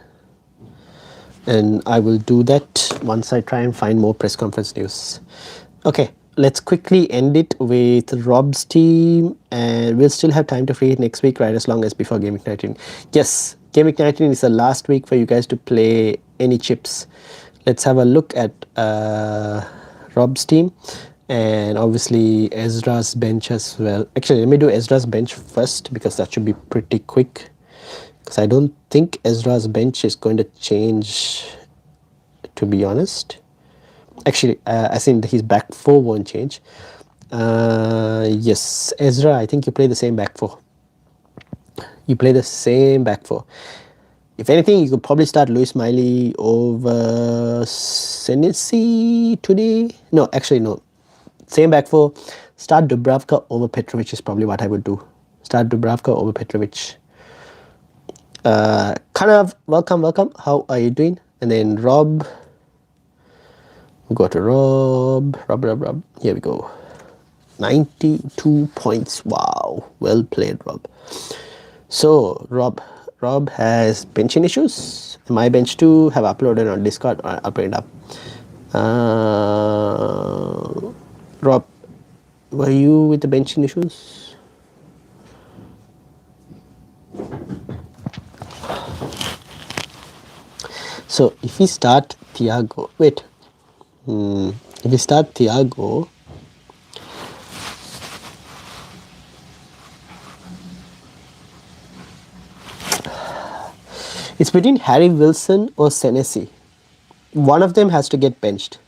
And I will do that once I try and find more press conference news. Okay, let's quickly end it with Rob's team, and we'll still have time to free it next week, right, as long as before Game Week 19. Yes, Game Week 19 is the last week for you guys to play any chips. Let's have a look at Rob's team, and obviously Ezra's bench as well. Actually, let me do Ezra's bench first, because that should be pretty quick. Because I don't think Ezra's bench is going to change, to be honest. Actually, I think his back four won't change. Yes, Ezra, I think you play the same back four. You play the same back four. If anything, you could probably start Luis Miley over Senesi today. No, actually, no. Same back four. Start Dubravka over Petrovic is probably what I would do. Start Dubravka over Petrovic. Kanav, welcome. How are you doing? And then Rob. We'll go to Rob. Here we go. 92 points. Wow. Well played, Rob. So, Rob has benching issues. My bench too have uploaded on Discord. I'll bring it up. Rob, were you with the benching issues? So if we start Thiago, if we start Thiago, it's between Harry Wilson or Senesi. One of them has to get benched.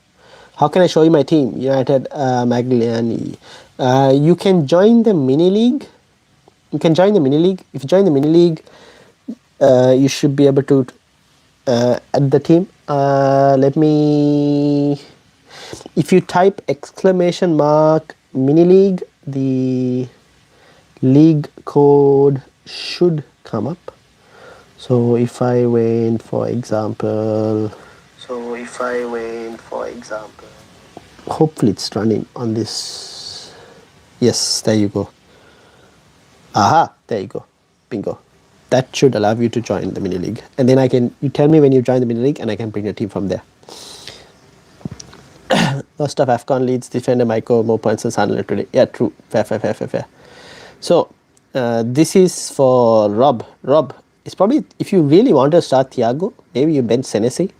How can I show you my team? United, Magliani. You can join the mini league. If you join the mini league, you should be able to add the team. If you type !mini league, the league code should come up. So if I went, for example, hopefully it's running on this. Yes, there you go. Aha, there you go. Bingo. That should allow you to join the mini league. And then you tell me when you join the mini league and I can bring your team from there. Lost of AFCON leads defender Michael, more points than Sunderland today. Yeah, true. Fair. So, this is for Rob. Rob, it's probably, if you really want to start Thiago, maybe you bench Senesi.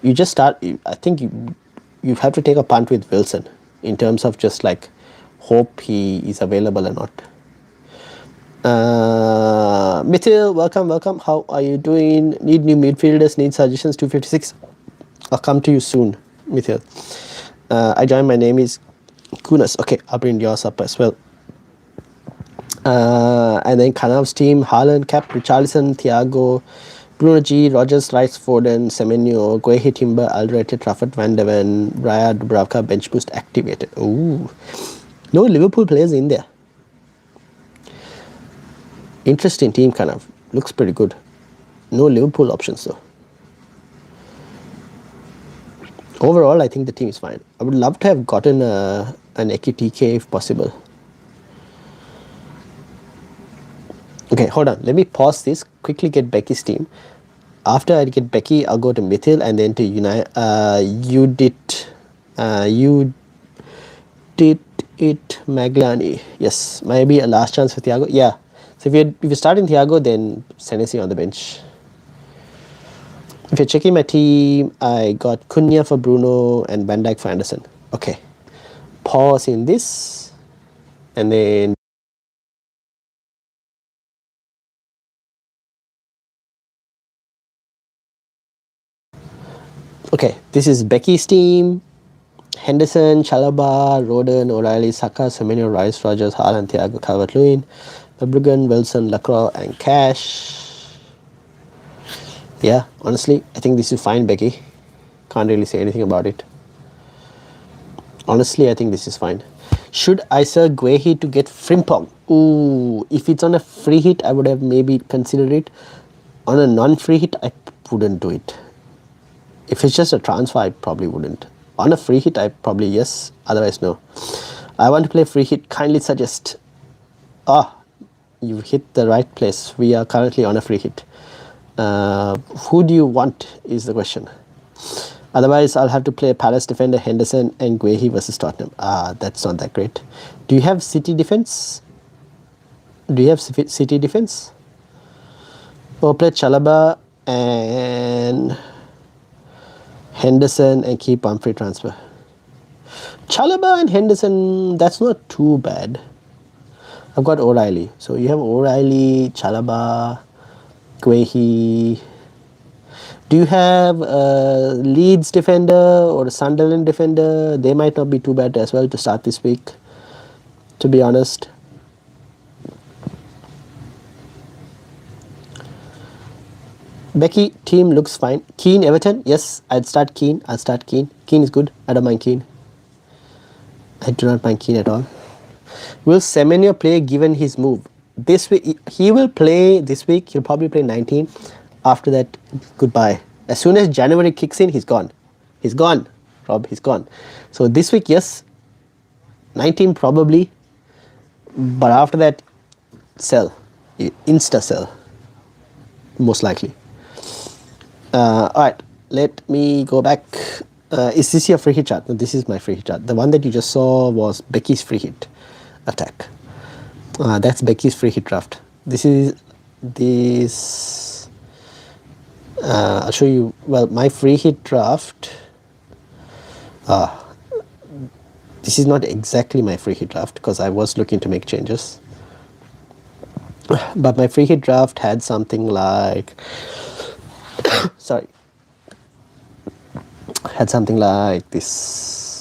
You just start, I think you have to take a punt with Wilson in terms of just like hope he is available or not. Mithil, welcome. How are you doing? Need new midfielders, need suggestions, 256. I'll come to you soon, Mithil. I joined, my name is Kunas. Okay, I'll bring yours up as well. And then Kanav's team, Haaland, Cap, Richarlison, Thiago, Bruno G, Rogers, Rice, Foden, Semenyo, Guehi, Timber, Alderete, Trafford, Van de Ven, Raya, Dubravka, bench boost activated. Ooh. No Liverpool players in there. Interesting team, kind of. Looks pretty good. No Liverpool options though. Overall, I think the team is fine. I would love to have gotten an EQTK if possible. Okay, hold on. Let me pause this. Quickly get Becky's team. After I get Becky, I'll go to Mithil and then to Unite. You did it, Maglani. Yes, maybe a last chance for Thiago. Yeah. So if you're starting Thiago, then Senesi on the bench. If you're checking my team, I got Cunha for Bruno and Van Dijk for Anderson. Okay. Pause in this, and then okay, this is Becky's team. Henderson, Chalobah, Roden, O'Reilly, Saka, Semenyo, Rice, Rogers, Haaland, Thiago, Calvert-Lewin, Verbruggen, Wilson, Lacroix, and Cash. Yeah, honestly, I think this is fine, Becky. Can't really say anything about it. Honestly, I think this is fine. Should I sell Guehi to get Frimpong? Ooh, if it's on a free hit, I would have maybe considered it. On a non-free hit, I wouldn't do it. If it's just a transfer, I probably wouldn't. On a free hit, I probably yes, otherwise no. I want to play free hit, kindly suggest. You hit the right place. We are currently on a free hit. Who do you want is the question. Otherwise, I'll have to play Palace defender Henderson and Guehi versus Tottenham. That's not that great. Do you have City defense? Or play Chalobah and Henderson and keep on free transfer. Chalobah and Henderson, that's not too bad. I've got O'Reilly. So you have O'Reilly, Chalobah, Guehi. Do you have a Leeds defender or a Sunderland defender? They might not be too bad as well to start this week, to be honest. Becky, team looks fine. Keane, Everton? Yes, I'll start Keane. Keane is good. I don't mind Keane. I do not mind Keane at all. Will Semenyo play given his move? This week, he will play this week. He'll probably play 19. After that, goodbye. As soon as January kicks in, he's gone. He's gone, Rob. He's gone. So this week, yes. 19 probably. But after that, sell. Insta sell. Most likely. Alright, let me go back. Is this your free hit chart? No, this is my free hit chart. The one that you just saw was Becky's free hit attack. That's Becky's free hit draft. I'll show you. Well, my free hit draft. This is not exactly my free hit draft because I was looking to make changes. But my free hit draft had something like sorry, had something like this.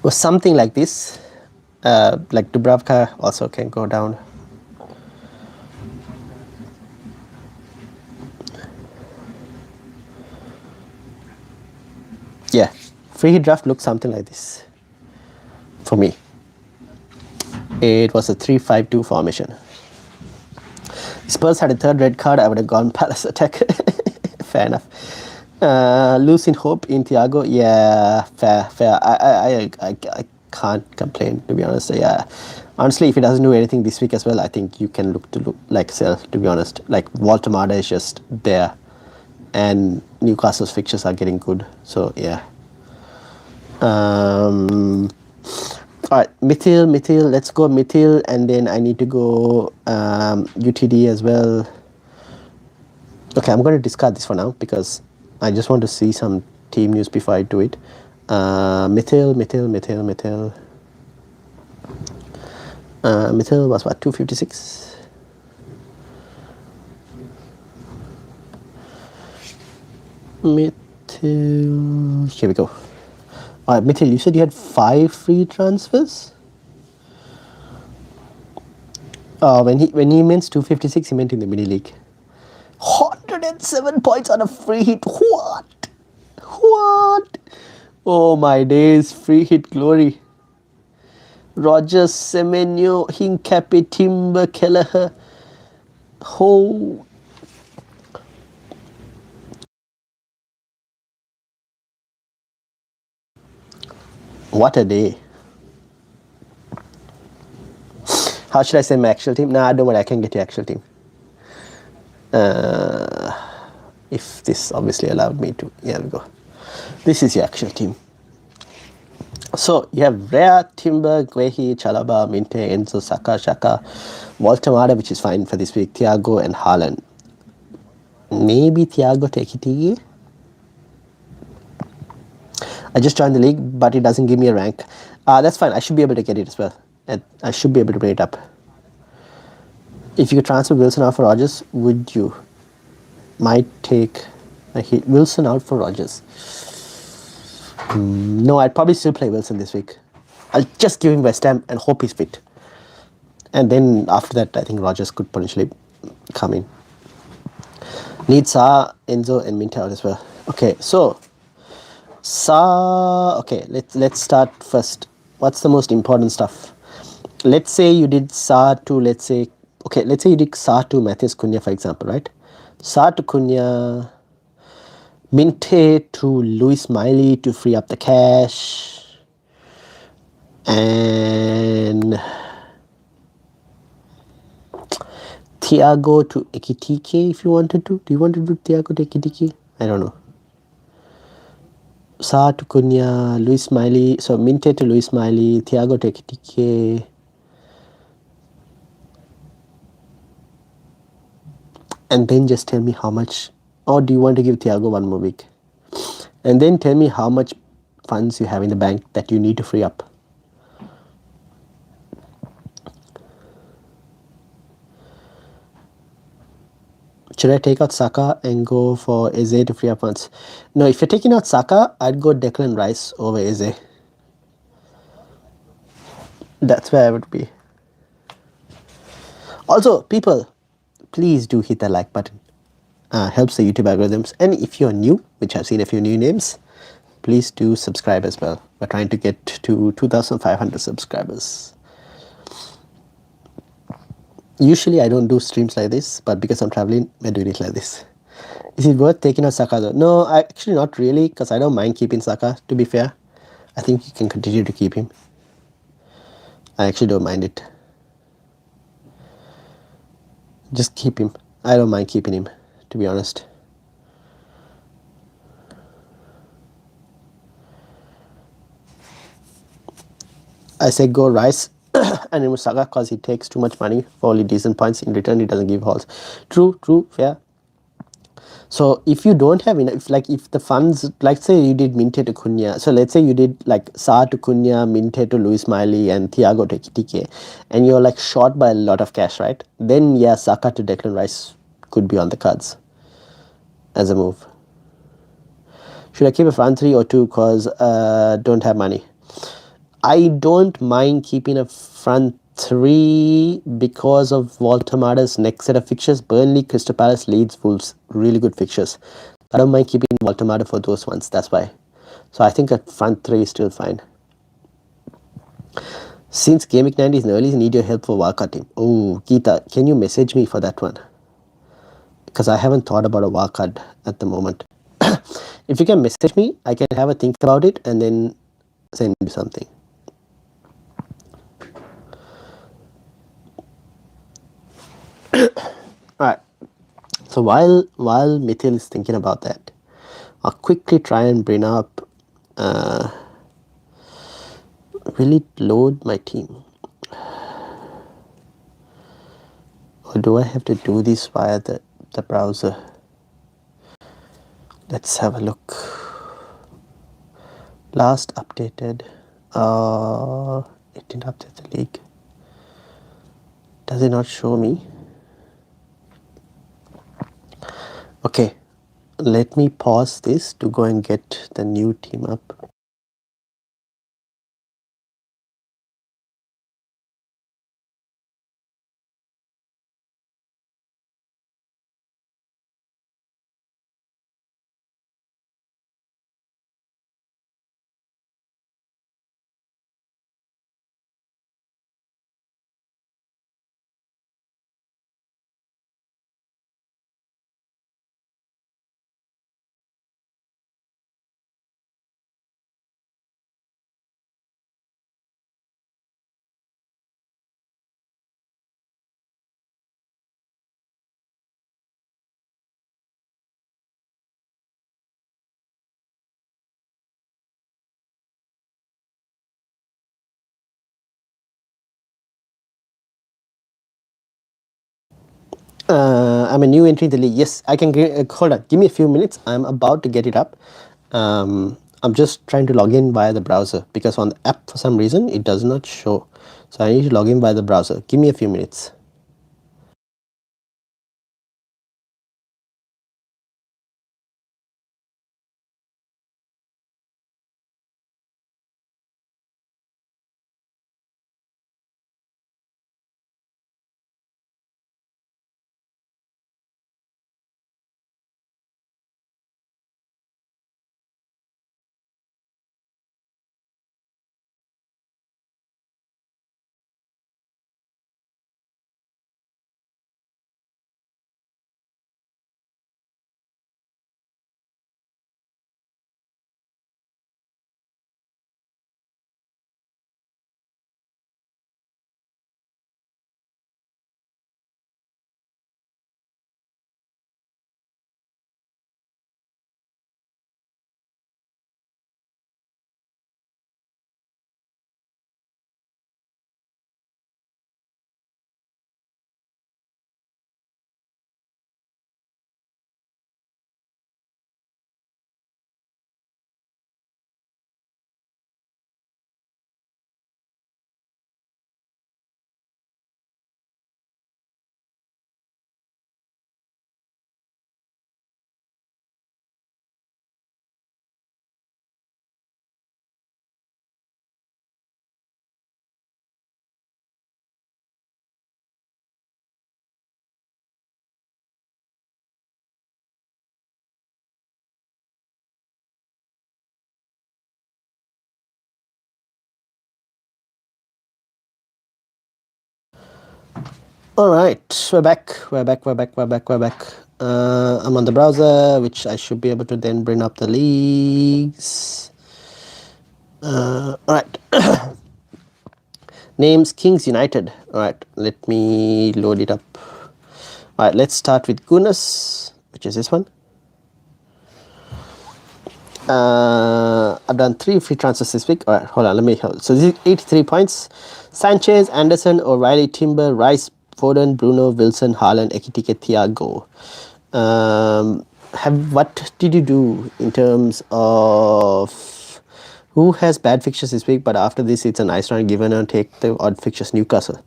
Was something like this. Like Dubravka also can go down. Yeah, free hit draft looks something like this for me. It was a 3-5-2 formation. Spurs had a third red card. I would have gone Palace attack. Fair enough. Losing hope in Thiago. Yeah, fair. I can't complain, to be honest. Yeah, honestly, if he doesn't do anything this week as well, I think you can look like sell, to be honest. Like Walter Mada is just there, and Newcastle's fixtures are getting good. So yeah. Alright, Mithil, let's go Mithil, and then I need to go UTD as well. Okay, I'm going to discard this for now because I just want to see some team news before I do it. Mithil. Mithil was what, 256? Mithil, here we go. Mithil, you said you had 5 free transfers? When he meant 256, he meant in the mini league. 107 points on a free hit. What? What? Oh my days, free hit glory. Rogers, Semenyo, Hincapi, Timber, Kelleher. Oh. What a day. How should I say my actual team? Nah, don't worry, I can get your actual team. If this obviously allowed me to. Here we go. This is your actual team. So you have Rea, Timber, Guehi, Chalaba, Minte, Enzo, Saka, Shaka, Walter Mada, which is fine for this week, Thiago and Haaland. Maybe Thiago take it. I just joined the league, but it doesn't give me a rank. That's fine. I should be able to get it as well. And I should be able to bring it up. If you could transfer Wilson out for Rogers, would you? Might take a hit. Wilson out for Rogers. No, I'd probably still play Wilson this week. I'll just give him West Ham and hope he's fit. And then after that, I think Rogers could potentially come in. Need Sa, Enzo, and Minta out as well. Okay, so Sa. Okay, let's start first. What's the most important stuff? Let's say you did Sa to let's say you did Sa to Matheus Cunha, for example, right? Sa to Cunha, Minte to Luis Miley to free up the cash, and Thiago to Ekitike if you wanted to. Do you want to do Thiago to Ekitike? I don't know. Sa to Cunha, Luis Miley, so Minte to Luis Miley, Thiago to Ekitike. And then just tell me how much, or do you want to give Thiago one more week? And then tell me how much funds you have in the bank that you need to free up. Should I take out Saka and go for Eze to free up funds? No, if you're taking out Saka, I'd go Declan Rice over Eze. That's where I would be. Also, people, please do hit the like button. Helps the YouTube algorithms. And if you're new, which I've seen a few new names, please do subscribe as well. We're trying to get to 2,500 subscribers. Usually I don't do streams like this, but because I'm traveling, we're doing it like this. Is it worth taking out Saka though? No, actually not really, because I don't mind keeping Saka, to be fair. I think you can continue to keep him. I actually don't mind it. Just keep him. I don't mind keeping him, to be honest. I say go Rice and remove Saka because he takes too much money for only decent points. In return, he doesn't give hauls. True, fair. So if you don't have enough, if the funds, like say you did Minte to Cunha, so let's say you did like Sa to Cunha, Minte to Luis Miley, and Thiago to Ekitike, and you're like short by a lot of cash, right? Then yeah, Saka to Declan Rice could be on the cards as a move. Should I keep a front three or two because don't have money? I don't mind keeping a front three because of Walter Mada's next set of fixtures. Burnley, Crystal Palace, Leeds, Wolves, really good fixtures. I don't mind keeping Walter Mada for those ones, that's why. So I think a front three is still fine. Since Game Week 90 is early, I need your help for wildcard team. Oh, Geeta, can you message me for that one? Because I haven't thought about a wildcard at the moment. If you can message me, I can have a think about it and then send you something. Alright, so while Mithil is thinking about that, I'll quickly try and bring up, will it load my team? Or do I have to do this via the browser? Let's have a look. Last updated, it didn't update the league. Does it not show me? Okay, let me pause this to go and get the new team up. I'm a new entry in the league. Yes, I can hold on. Give me a few minutes. I'm about to get it up. I'm just trying to log in via the browser because on the app for some reason it does not show. So I need to log in via the browser. Give me a few minutes. All right, we're back. We're back. I'm on the browser, which I should be able to then bring up the leagues. All right. Names Kings United. All right, let me load it up. All right, let's start with Gunas, which is this one. I've done 3 free transfers this week. All right, hold on, let me help. So this is 83 points. Sanchez, Anderson, O'Reilly, Timber, Rice, Foden, Bruno, Wilson, Haaland, Ekitike, Thiago. What did you do in terms of who has bad fixtures this week? But after this, it's a nice round given and take the odd fixtures. Newcastle,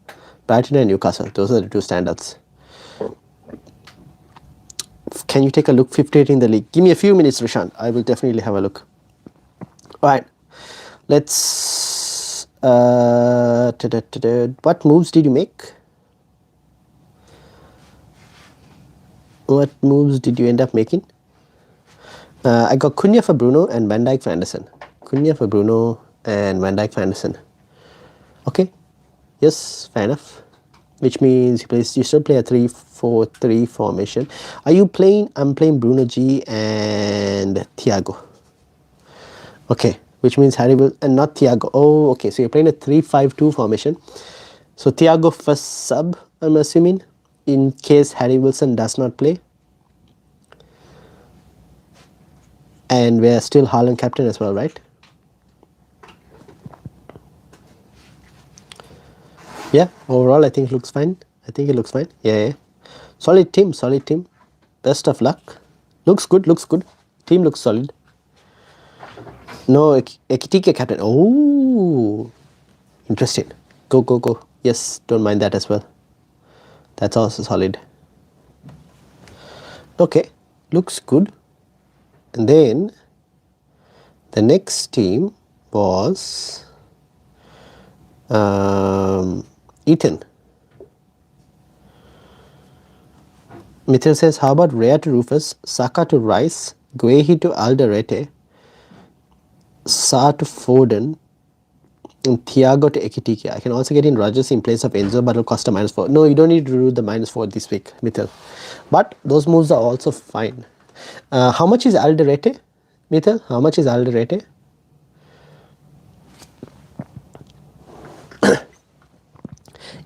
Brighton, and Newcastle. Those are the 2 standouts. Can you take a look? 58 in the league. Give me a few minutes, Rishan. I will definitely have a look. All right, let's. What moves did you make? What moves did you end up making? I got Cunha for Bruno and Van Dijk for Anderson. Cunha for Bruno and Van Dijk for Anderson. Okay. Yes, fair enough. Which means you still play a 3-4-3 formation. Are you playing? I'm playing Bruno G and Thiago. Okay, which means Harry will and not Thiago. Oh, okay. So you're playing a 3-5-2 formation. So Thiago first sub, I'm assuming, in case Harry Wilson does not play. And we're still Haaland captain as well, right? Yeah, overall I think it looks fine. I think it looks fine. Yeah. Solid team. Best of luck. Looks good. Team looks solid. No, Ekitike captain. Oh, interesting. Go. Yes, don't mind that as well. That's also solid. Okay, looks good. And then the next team was Ethan. Mithil says, how about Rhea to Rufus, Saka to Rice, Guehi to Alderete, Sa to Foden, and Thiago to Ekitike. I can also get in Rogers in place of Enzo, but it'll cost a -4. No, you don't need to do the -4 this week, Mithil. But those moves are also fine. How much is Alderete, Mithil? How much is Alderete?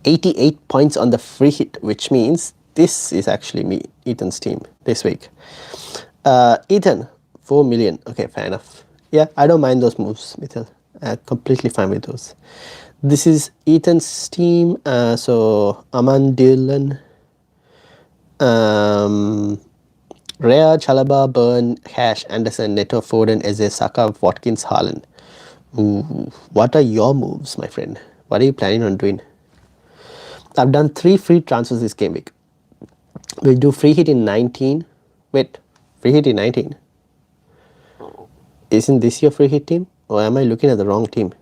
88 points on the free hit, which means this is actually me, Ethan's team this week. Ethan, 4 million. Okay, fair enough. Yeah, I don't mind those moves, Mithil. Completely fine with those. This is Ethan's team. So Aman, Dylan, Rea, Chalaba, Burn, Hash, Anderson, Neto, Foden, Eze, Saka, Watkins, Haaland. Ooh, what are your moves, my friend? What are you planning on doing? I've done 3 free transfers this game week. We'll do free hit in 19. Wait, free hit in 19? Isn't this your free hit team? Or am I looking at the wrong team?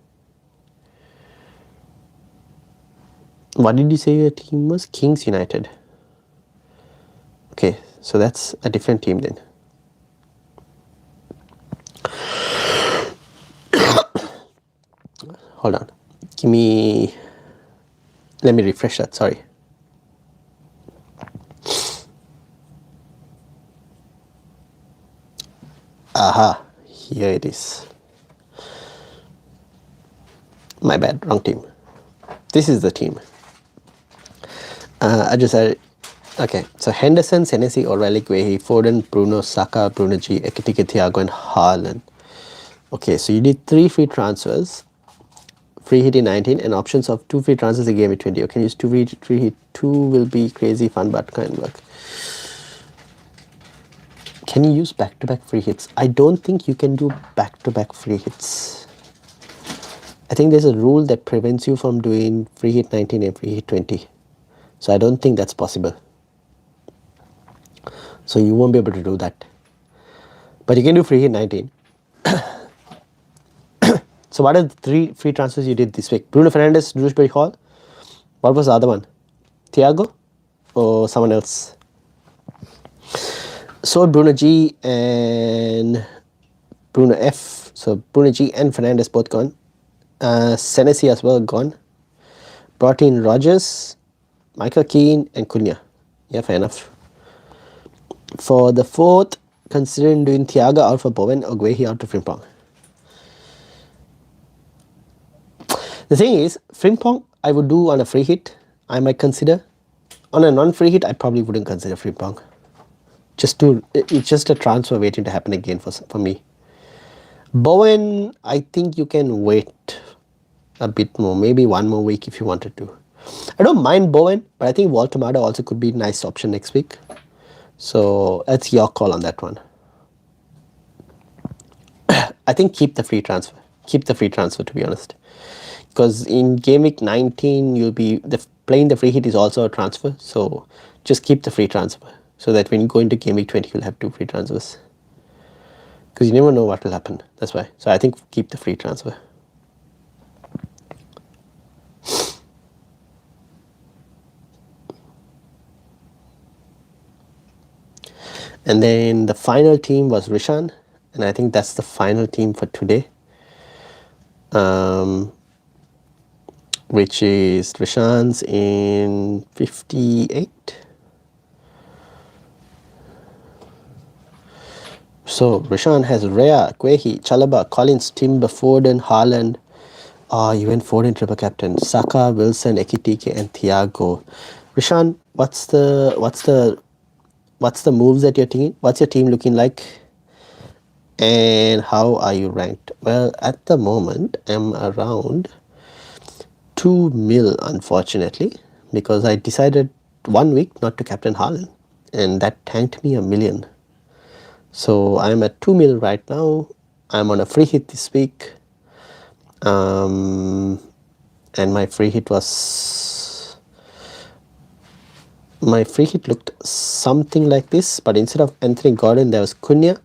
What did you say your team was? Kings United. Okay, so that's a different team then. Hold on. Let me refresh that, sorry. Aha, here it is. My bad, wrong team. This is the team. I just said, okay, so Henderson, Senesi, O'Reilly, Guehi, Foden, Bruno, Saka, Bruno G, Ekitike, Thiago, and Haaland. Okay, so you did 3 free transfers, free hit in 19, and options of 2 free transfers in game 20. Okay, use 2 free hit. 2 will be crazy fun, but can't work. Can you use back-to-back free hits? I don't think you can do back-to-back free hits. I think there's a rule that prevents you from doing free hit 19 and free hit 20. So I don't think that's possible. So you won't be able to do that. But you can do free hit 19. So what are the 3 free transfers you did this week? Bruno Fernandes, Dewsbury Hall. What was the other one? Thiago or someone else? So Bruno G and Bruno F. So Bruno G and Fernandes both gone. Senesi as well gone. Brought in Rogers, Michael Keane, and Cunha. Yeah, fair enough. For the 4th, considering doing Thiago out for Bowen or Guehi out to Frimpong. The thing is, Frimpong I would do on a free hit. I might consider. On a non-free hit, I probably wouldn't consider Frimpong. It's just a transfer waiting to happen again for me. Bowen, I think you can wait a bit more, maybe 1 more week if you wanted to. I don't mind Bowen, but I think Walter Mada also could be a nice option next week. So that's your call on that one. I think keep the free transfer. Keep the free transfer, to be honest. Because in game week 19, you'll be playing the free hit is also a transfer. So just keep the free transfer so that when you go into game week 20, you'll have 2 free transfers. Because you never know what will happen. That's why. So I think keep the free transfer. And then the final team was Rishan. And I think that's the final team for today. Which is Rishan's in 58. So Rishan has Rea, Guehi, Chalaba, Collins, Timber, Foden, Haaland. You went Foden triple captain. Saka, Wilson, Ekitike, and Thiago. Rishan, what's the moves that you're taking? What's your team looking like? And how are you ranked? Well, at the moment, I'm around 2 mil, unfortunately, because I decided 1 week not to captain Haaland, and that tanked me 1 million. So I'm at 2 mil right now. I'm on a free hit this week. And my free hit looked something like this, but instead of Anthony Gordon, there was Cunha.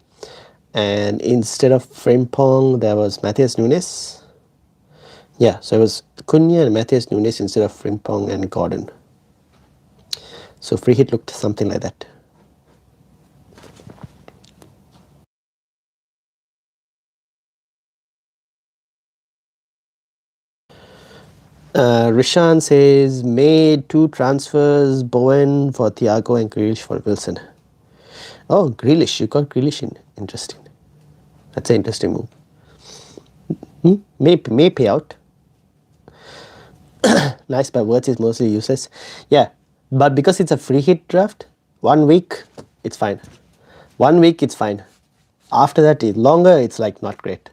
And instead of Frimpong, there was Matheus Nunes. Yeah, so it was Cunha and Matheus Nunes instead of Frimpong and Gordon. So free hit looked something like that. Rishan says, made 2 transfers, Bowen for Thiago and Grealish for Wilson. Oh, Grealish, you got Grealish in. Interesting. That's an interesting move. May pay out. Nice, but words is mostly useless. Yeah, but because it's a free hit draft, 1 week, it's fine. 1 week, it's fine. After that, longer, it's like not great.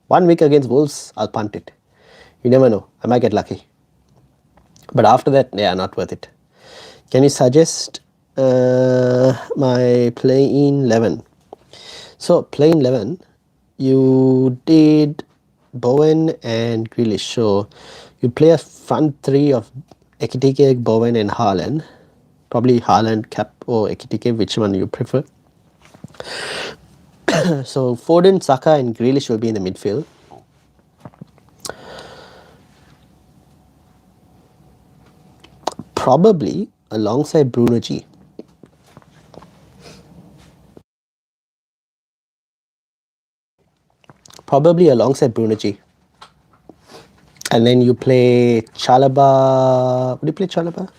1 week against Wolves, I'll punt it. You never know. I might get lucky. But after that, yeah, not worth it. Can you suggest my play-in 11. So play-in 11, you did Bowen and Grealish. So you play a front three of Ekitike, Bowen and Haaland. Probably Haaland, Cap or Ekitike, which one you prefer. So Foden, Saka and Grealish will be in the midfield. Probably alongside Bruno G. Probably alongside Bruno G. And then you play Chalaba. Would you play Chalaba?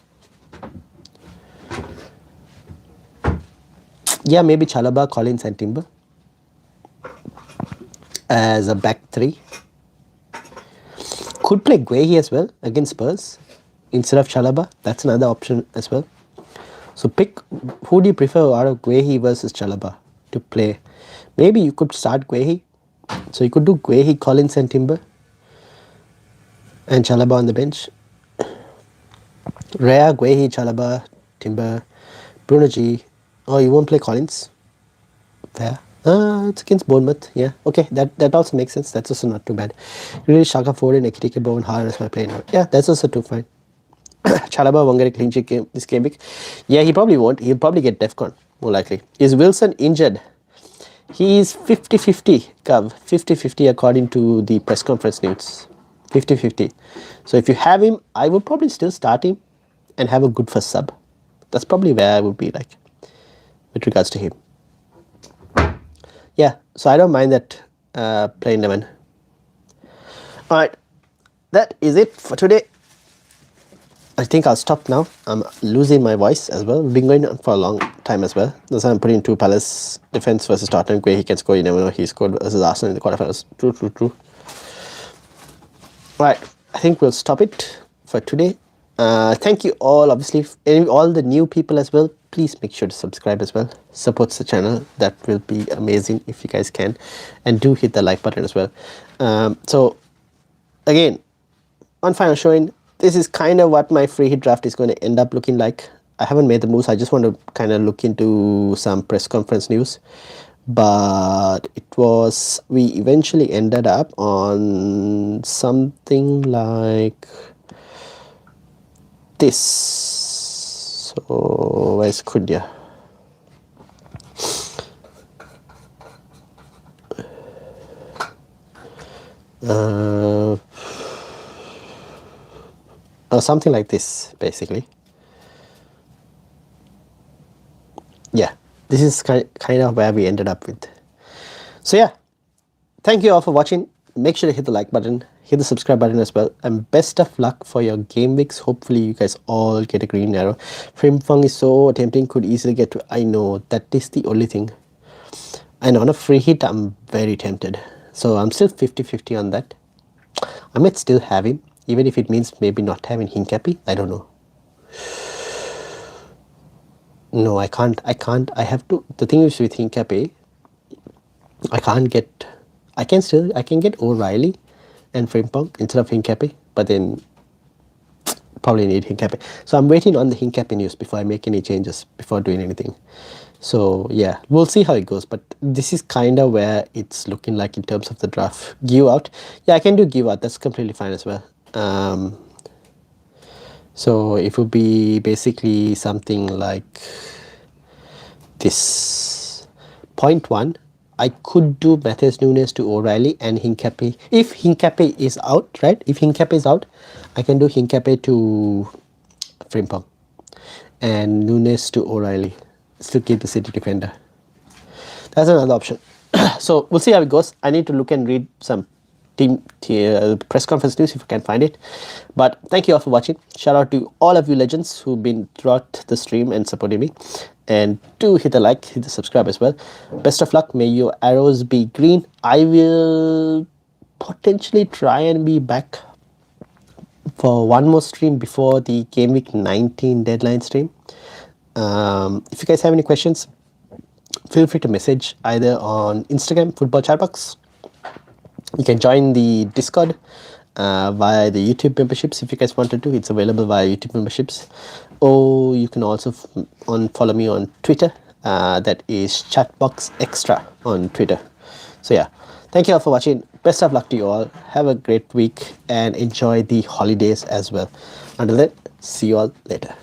Yeah, maybe Chalaba, Collins and Timber as a back three. Could play Guehi as well against Spurs instead of Chalaba. That's another option as well. So pick, who do you prefer out of Guehi versus Chalaba to play? Maybe you could start Guehi. So you could do Guehi, Collins and Timber and Chalaba on the bench. Rhea, Guehi, Chalaba, Timber, Bruno G. Oh, you won't play Collins? Fair. It's against Bournemouth. Yeah, okay, that also makes sense. That's also not too bad. Really, Shaka Foden, Ekitike, Bowen, Haaland is my play now. Yeah, that's also too fine. Chalaba won't get a clean sheet this game week. Yeah, he probably won't. He'll probably get DEFCON, more likely. Is Wilson injured? He's 50-50, Kav. 50-50 according to the press conference news. 50-50. So if you have him, I would probably still start him and have a good first sub. That's probably where I would be like with regards to him. Yeah, so I don't mind that playing 11. Alright, that is it for today. I think I'll stop now. I'm losing my voice as well. We've been going on for a long time as well. That's why I'm putting two Palace defense versus Tottenham where he can score. You never know. He scored versus Arsenal in the quarterfinals. True. Alright, I think we'll stop it for today. Thank you all, obviously, all the new people as well. Please make sure to subscribe as well. Supports the channel. That will be amazing if you guys can. And do hit the like button as well. So, again, on final showing, this is kind of what my free hit draft is going to end up looking like. I haven't made the moves. I just want to kind of look into some press conference news. But we eventually ended up on something like this. So where's Kudya? Something like this, basically. Yeah, this is kind of where we ended up with. So yeah, thank you all for watching. Make sure to hit the like button, hit the subscribe button as well, and best of luck for your game weeks. Hopefully you guys all get a green arrow. Frimpong is so tempting, could easily get to. I know, that is the only thing. And on a free hit, I'm very tempted. So I'm still 50-50 on that. I might still have him, even if it means maybe not having Hincapi. I don't know. No, I can't. I have to. The thing is with Hincapi, I can't get. I can get O'Reilly and Frimpong instead of Hincapi, but then probably need Hincapi. So I'm waiting on the Hincapi news before I make any changes, before doing anything. So yeah, we'll see how it goes. But this is kind of where it's looking like in terms of the draft. Give out. Yeah, I can do give out. That's completely fine as well. So it would be basically something like this. Point 1. I could do Matheus Nunes to O'Reilly and Hincapi. If Hincapi is out, right? If Hincapi is out, I can do Hincapi to Frimpong and Nunes to O'Reilly. Still keep the City defender. That's another option. So we'll see how it goes. I need to look and read some team press conference news if I can find it. But thank you all for watching. Shout out to all of you legends who've been throughout the stream and supporting me. And do hit the like, hit the subscribe as well. Best of luck. May your arrows be green. I will potentially try and be back for one more stream before the Game Week 19 deadline stream. If you guys have any questions, feel free to message either on Instagram, Football Chatbox. You can join the Discord. via the YouTube memberships. If you guys wanted to, it's available via YouTube memberships, or you can also follow me on Twitter. That is Chatbox Extra on Twitter. So yeah, thank you all for watching. Best of luck to you all. Have a great week and enjoy the holidays as well. Until then, see you all later.